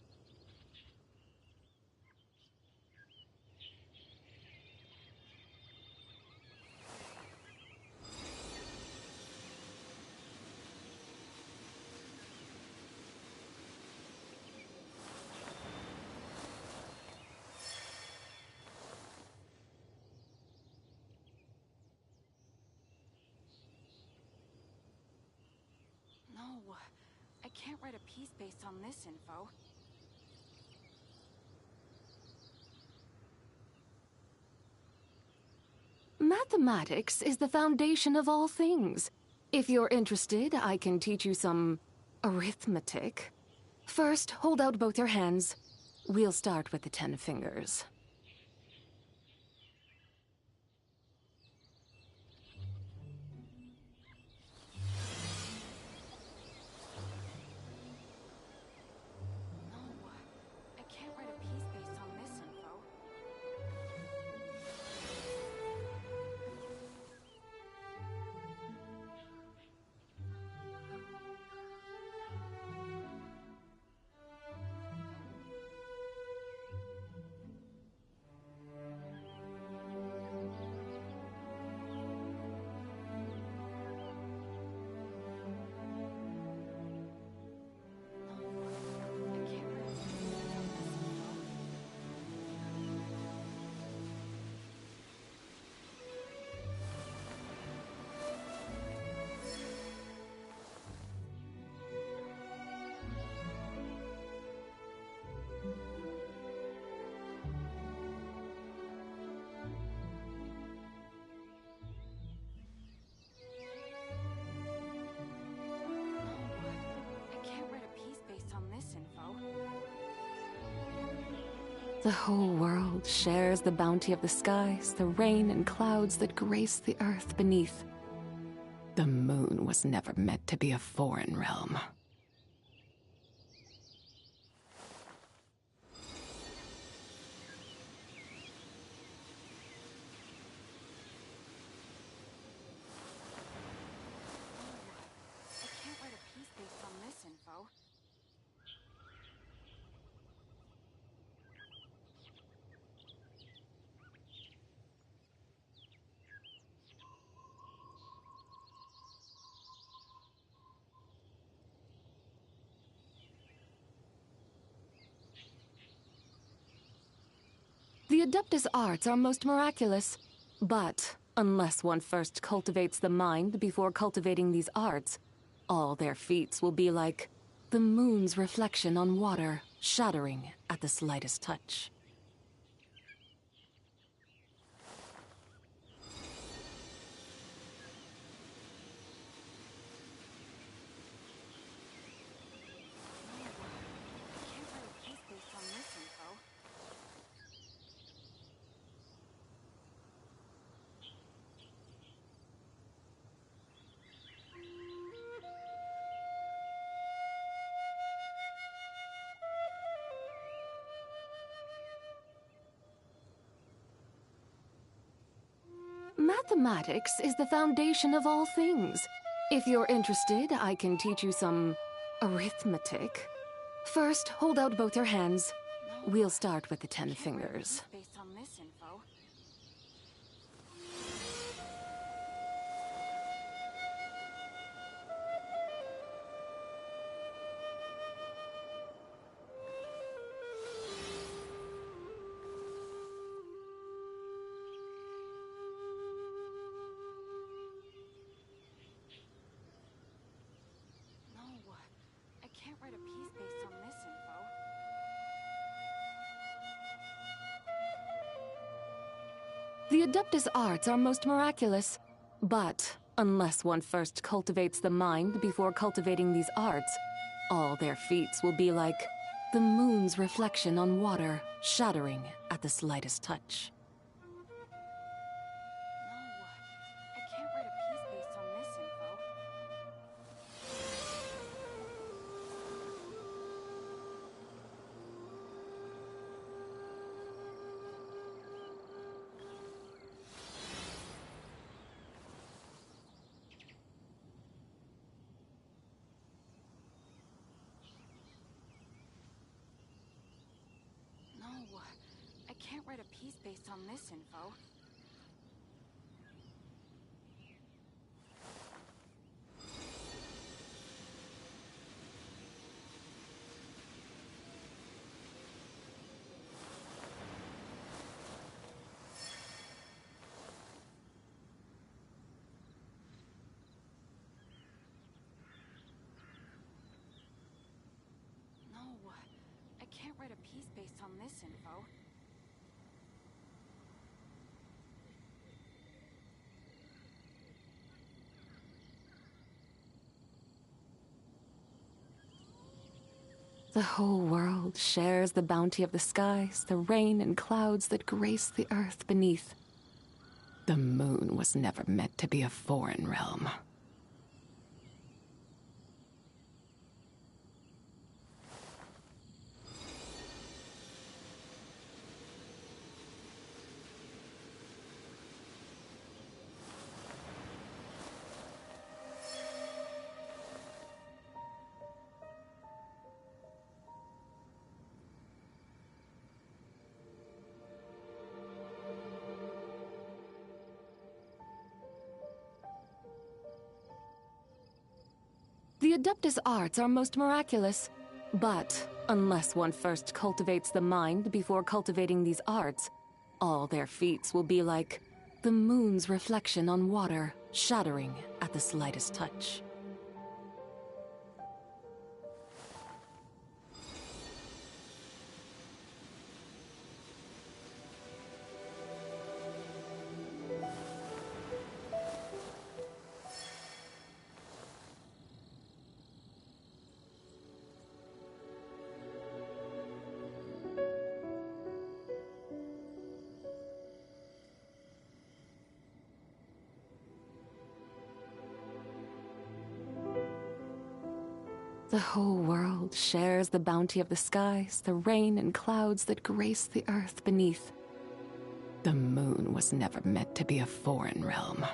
No, I can't write a piece based on this info. Mathematics is the foundation of all things. If you're interested, I can teach you some arithmetic. First, hold out both your hands. We'll start with the 10 fingers. I can't write a piece based on this info. The whole world shares the bounty of the skies, the rain and clouds that grace the earth beneath. The moon was never meant to be a foreign realm. I can't write a piece based on this info. The Adeptus arts are most miraculous, but unless one first cultivates the mind before cultivating these arts, all their feats will be like the moon's reflection on water, shattering at the slightest touch. Mathematics is the foundation of all things. If you're interested, I can teach you some arithmetic. First, hold out both your hands. We'll start with the 10 fingers. Based on this info. I can't write a piece based on this info. The Adeptus arts are most miraculous, but unless one first cultivates the mind before cultivating these arts, all their feats will be like the moon's reflection on water, shattering at the slightest touch. I can't write a piece based on this info. write a piece based on this info. No, I can't write a piece based on this info. The whole world shares the bounty of the skies, the rain and clouds that grace the earth beneath. The moon was never meant to be a foreign realm. The Adeptus arts are most miraculous. But unless one first cultivates the mind before cultivating these arts, all their feats will be like the moon's reflection on water, shattering at the slightest touch. The whole world shares the bounty of the skies, the rain and clouds that grace the earth beneath. The moon was never meant to be a foreign realm.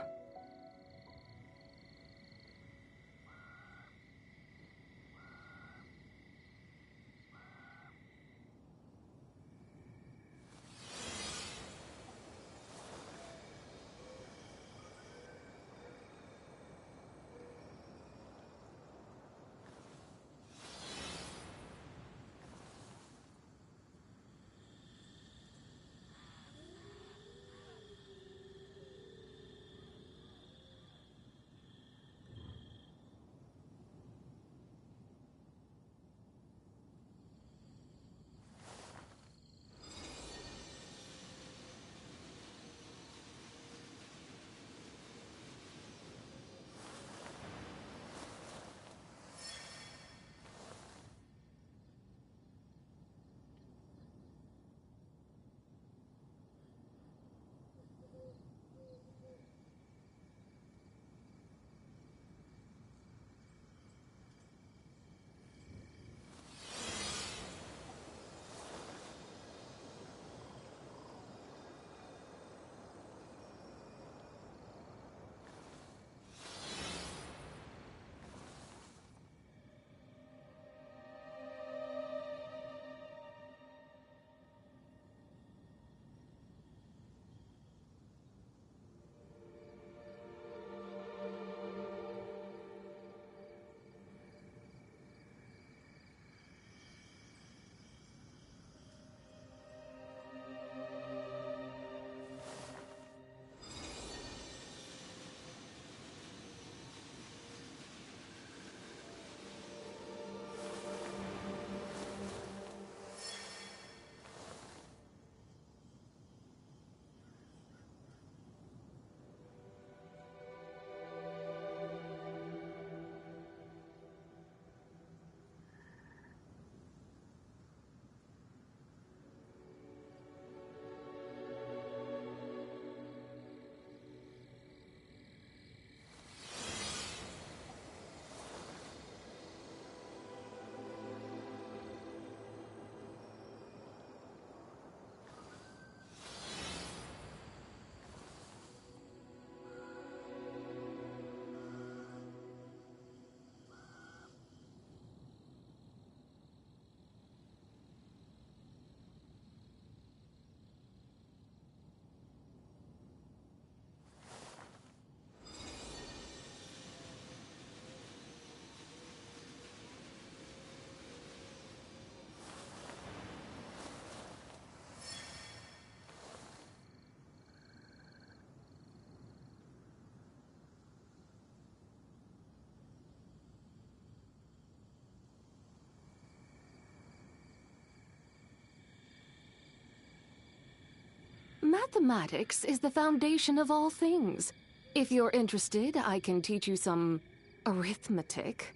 Mathematics is the foundation of all things. If you're interested, I can teach you some arithmetic.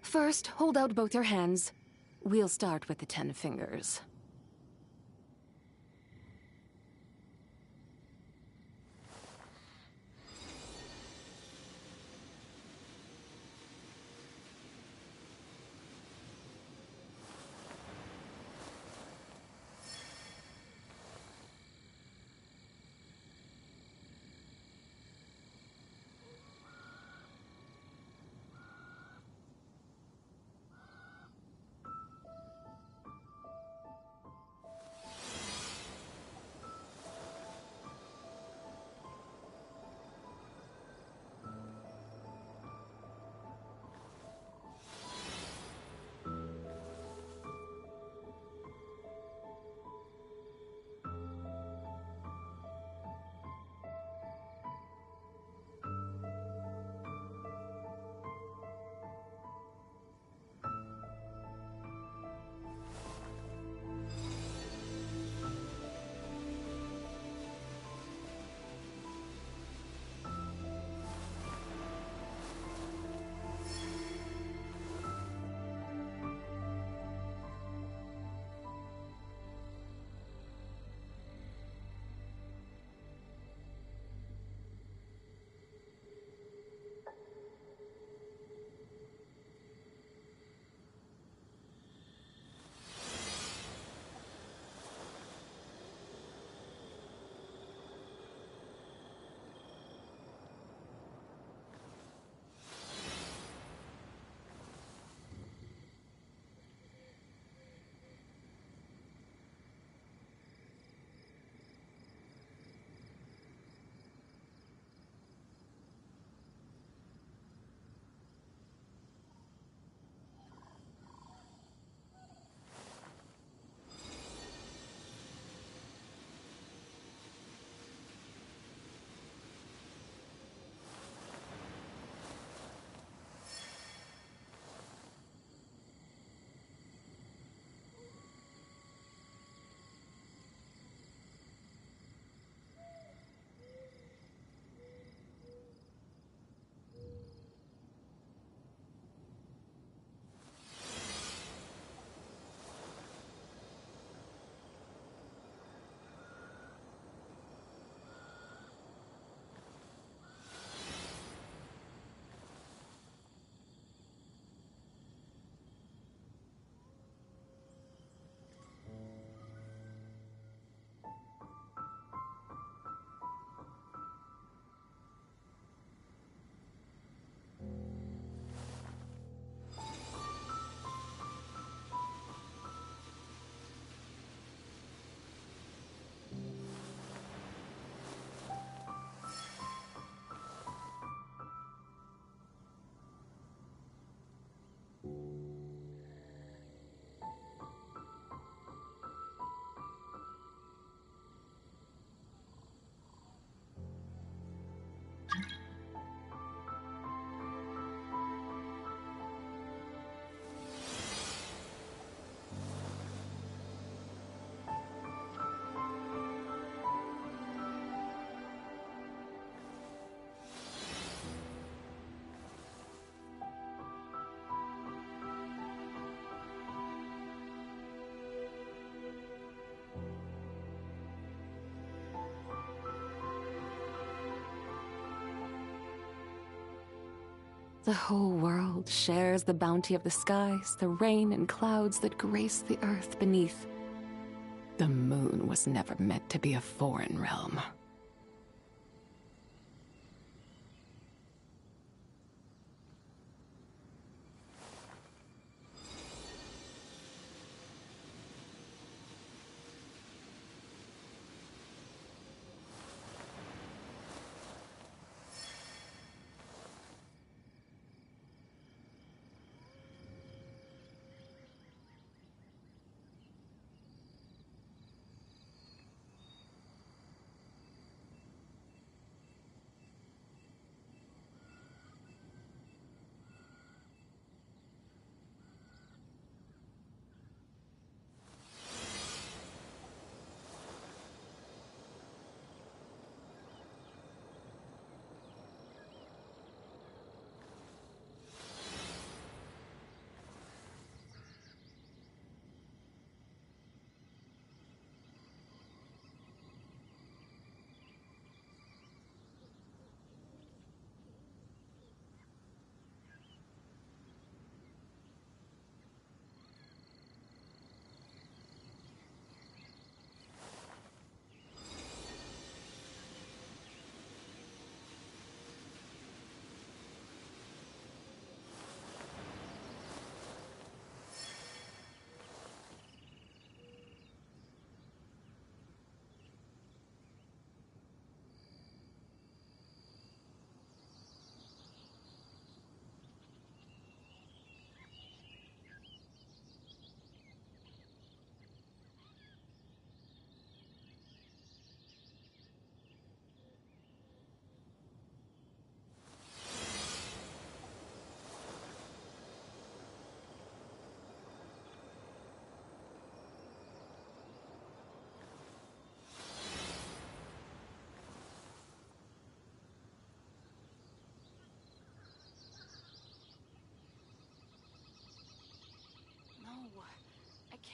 First, hold out both your hands. We'll start with the 10 fingers. The whole world shares the bounty of the skies, the rain and clouds that grace the earth beneath. The moon was never meant to be a foreign realm.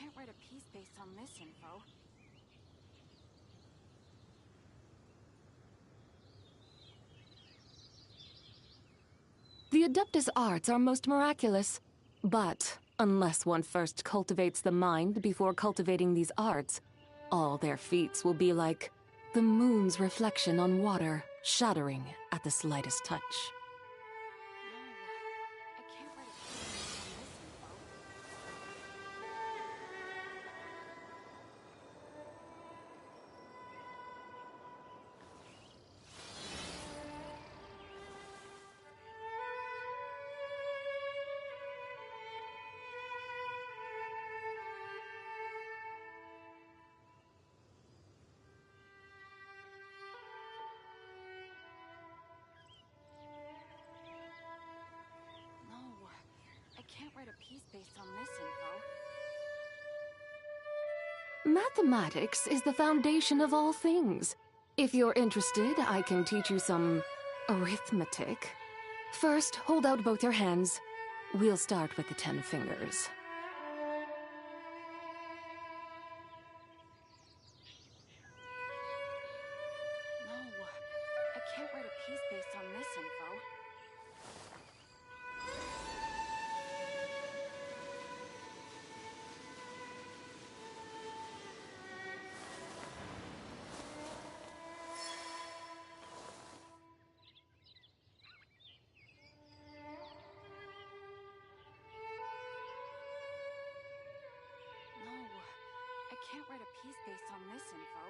can't write a piece based on this info. The Adeptus arts are most miraculous, but unless one first cultivates the mind before cultivating these arts, all their feats will be like the moon's reflection on water, shattering at the slightest touch. I can't write a piece based on this info. Mathematics is the foundation of all things. If you're interested, I can teach you some arithmetic. First, hold out both your hands. We'll start with the 10 fingers. No, I can't write a piece based on this info. I can't write a piece based on this info.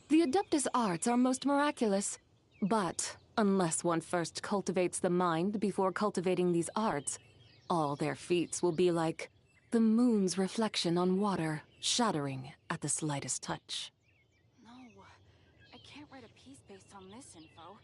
The Adeptus arts are most miraculous, but unless one first cultivates the mind before cultivating these arts, all their feats will be like the moon's reflection on water, shattering at the slightest touch. No, I can't write a piece based on this info.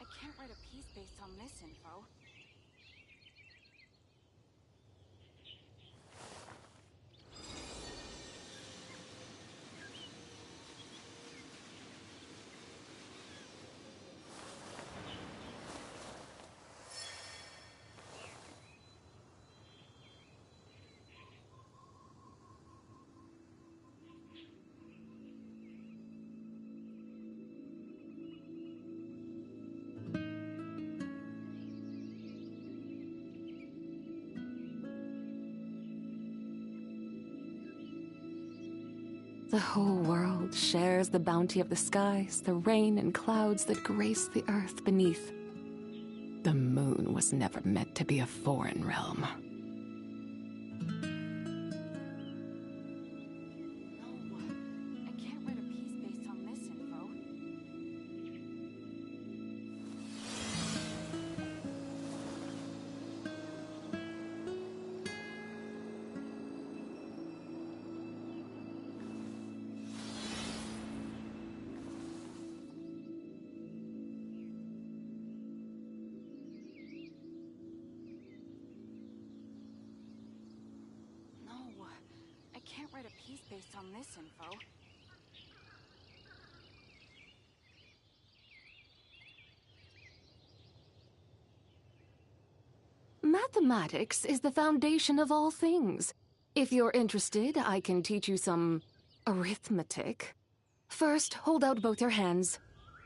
I can't write a piece based on this info. The whole world shares the bounty of the skies, the rain and clouds that grace the earth beneath. The moon was never meant to be a foreign realm. I can't write a piece based on this info. I can't write a piece based on this info. Mathematics is the foundation of all things. If you're interested, I can teach you some arithmetic. First, hold out both your hands.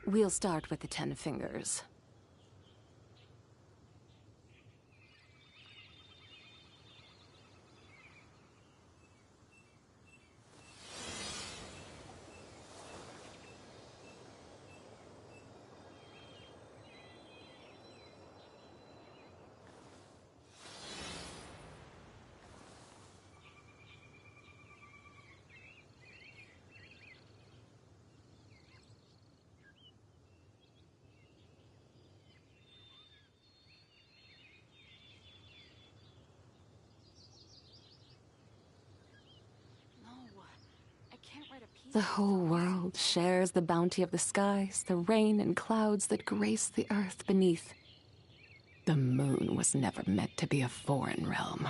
We'll start with the 10 fingers. The whole world shares the bounty of the skies, the rain and clouds that grace the earth beneath. The moon was never meant to be a foreign realm.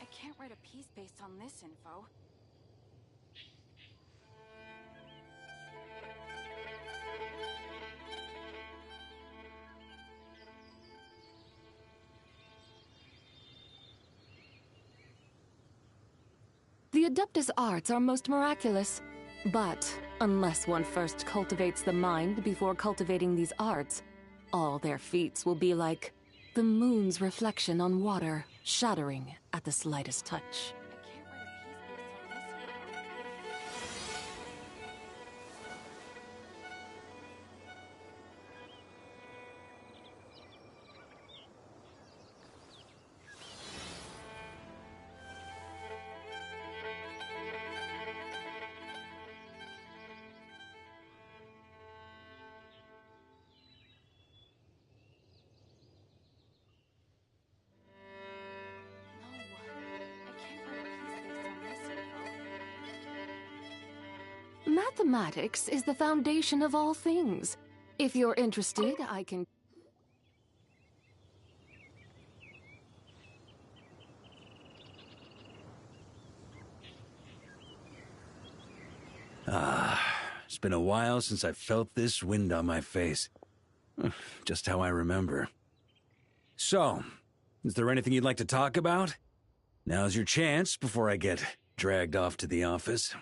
I can't write a piece based on this info. The Adeptus arts are most miraculous. But unless one first cultivates the mind before cultivating these arts, all their feats will be like the moon's reflection on water, shattering at the slightest touch. Mathematics is the foundation of all things. If you're interested, I can... It's been a while since I felt this wind on my face. Just how I remember. So, is there anything you'd like to talk about? Now's your chance before I get dragged off to the office.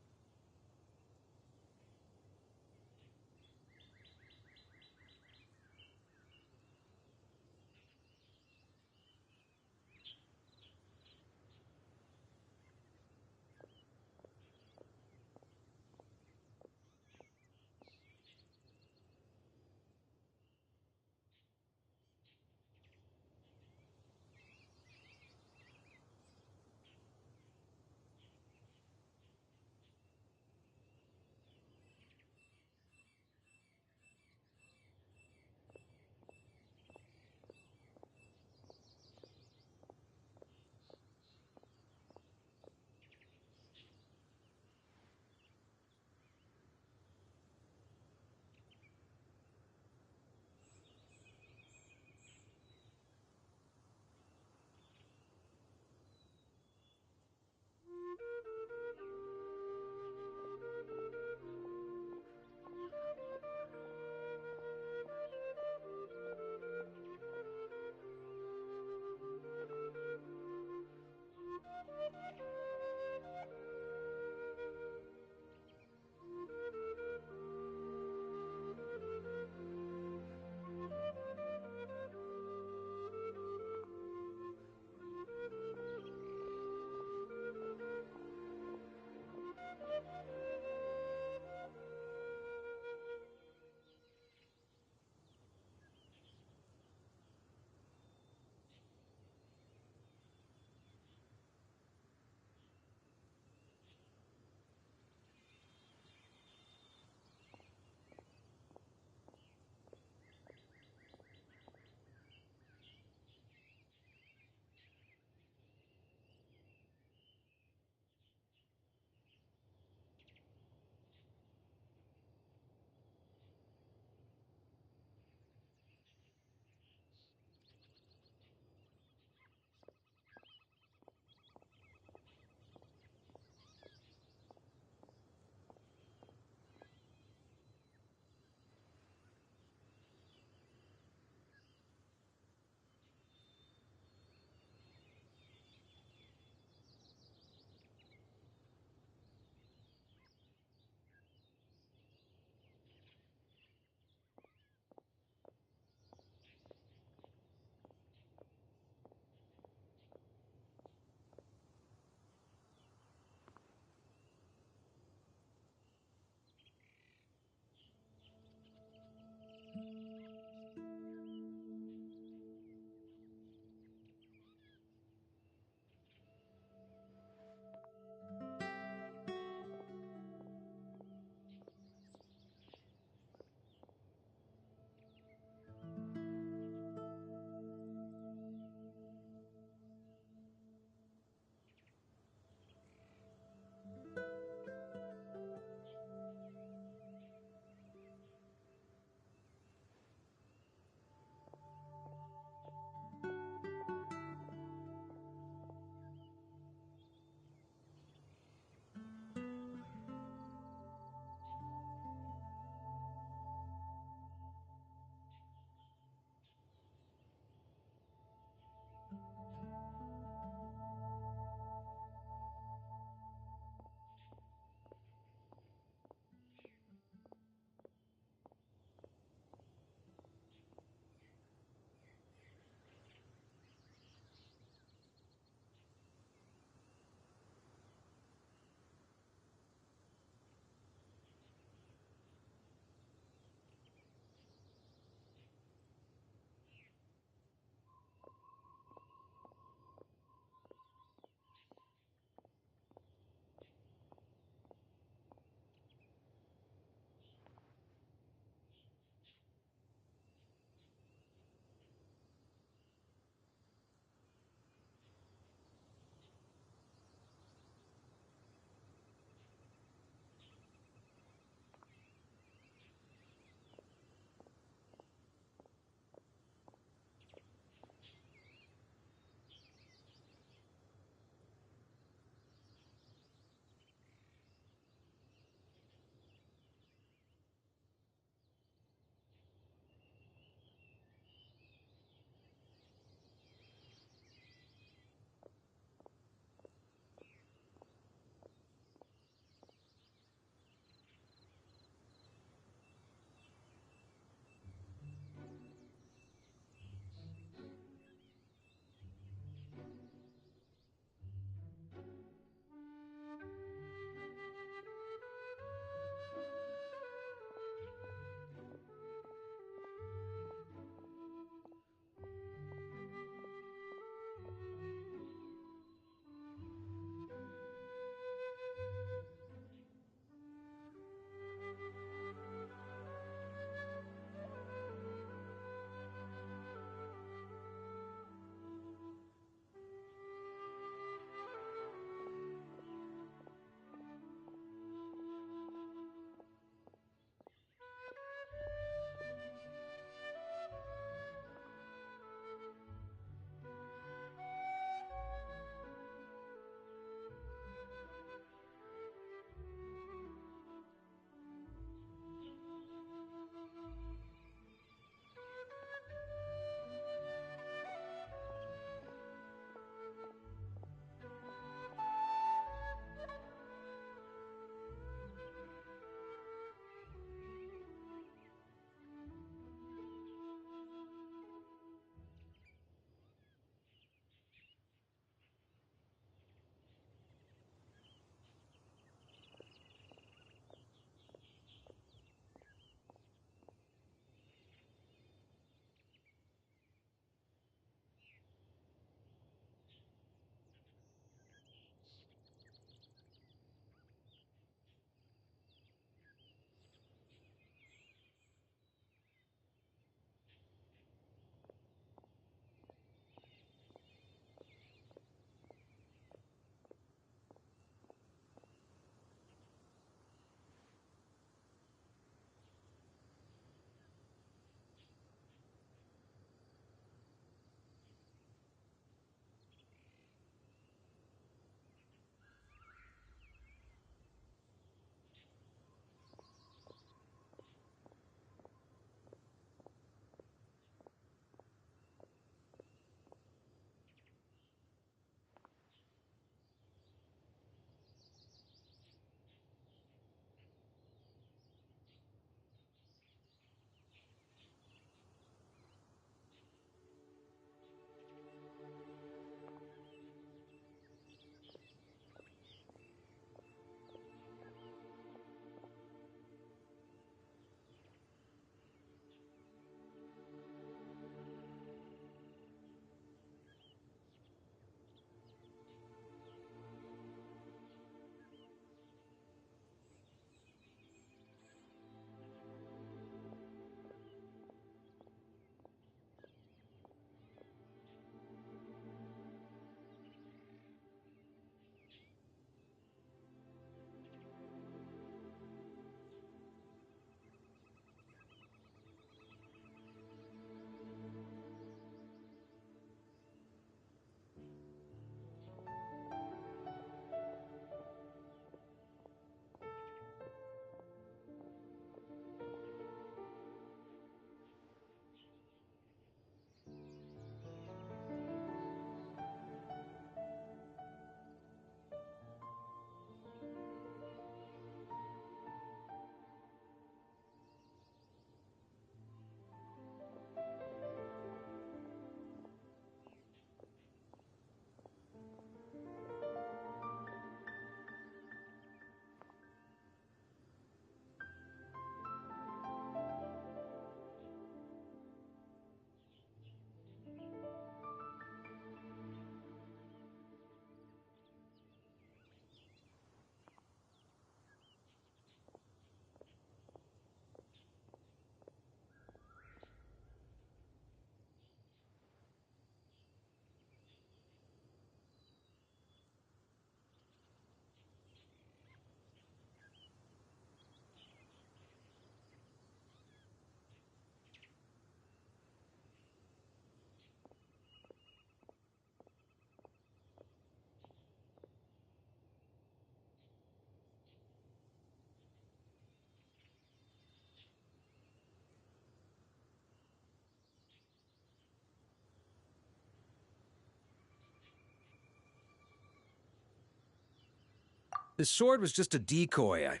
His sword was just a decoy. I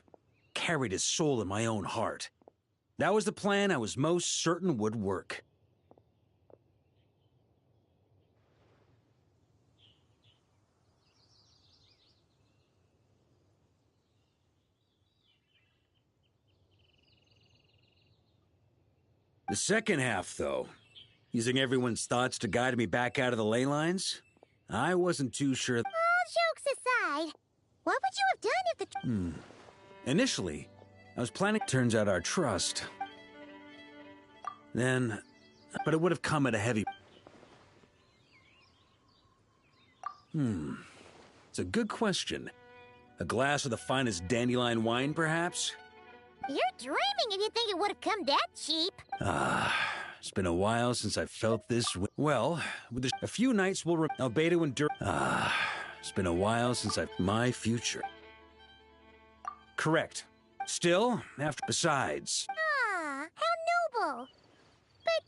carried his soul in my own heart. That was the plan I was most certain would work. The second half, though, using everyone's thoughts to guide me back out of the ley lines, I wasn't too sure. All jokes aside, what would you have done if the... Initially, I was planning... Turns out our trust. Then... But it would have come at a heavy... It's a good question. A glass of the finest dandelion wine, perhaps? You're dreaming if you think it would have come that cheap. It's been a while since I felt this way. Well, with a few nights will Albedo endure. It's been a while since my future. Correct. Still, after. Besides. How noble. But,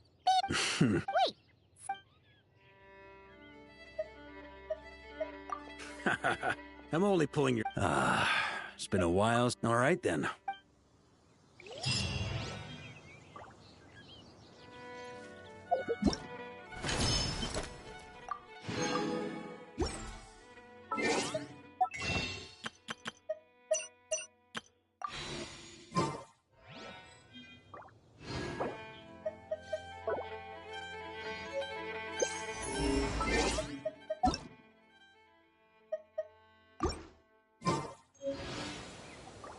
wait. I'm only pulling your. It's been a while. All right then.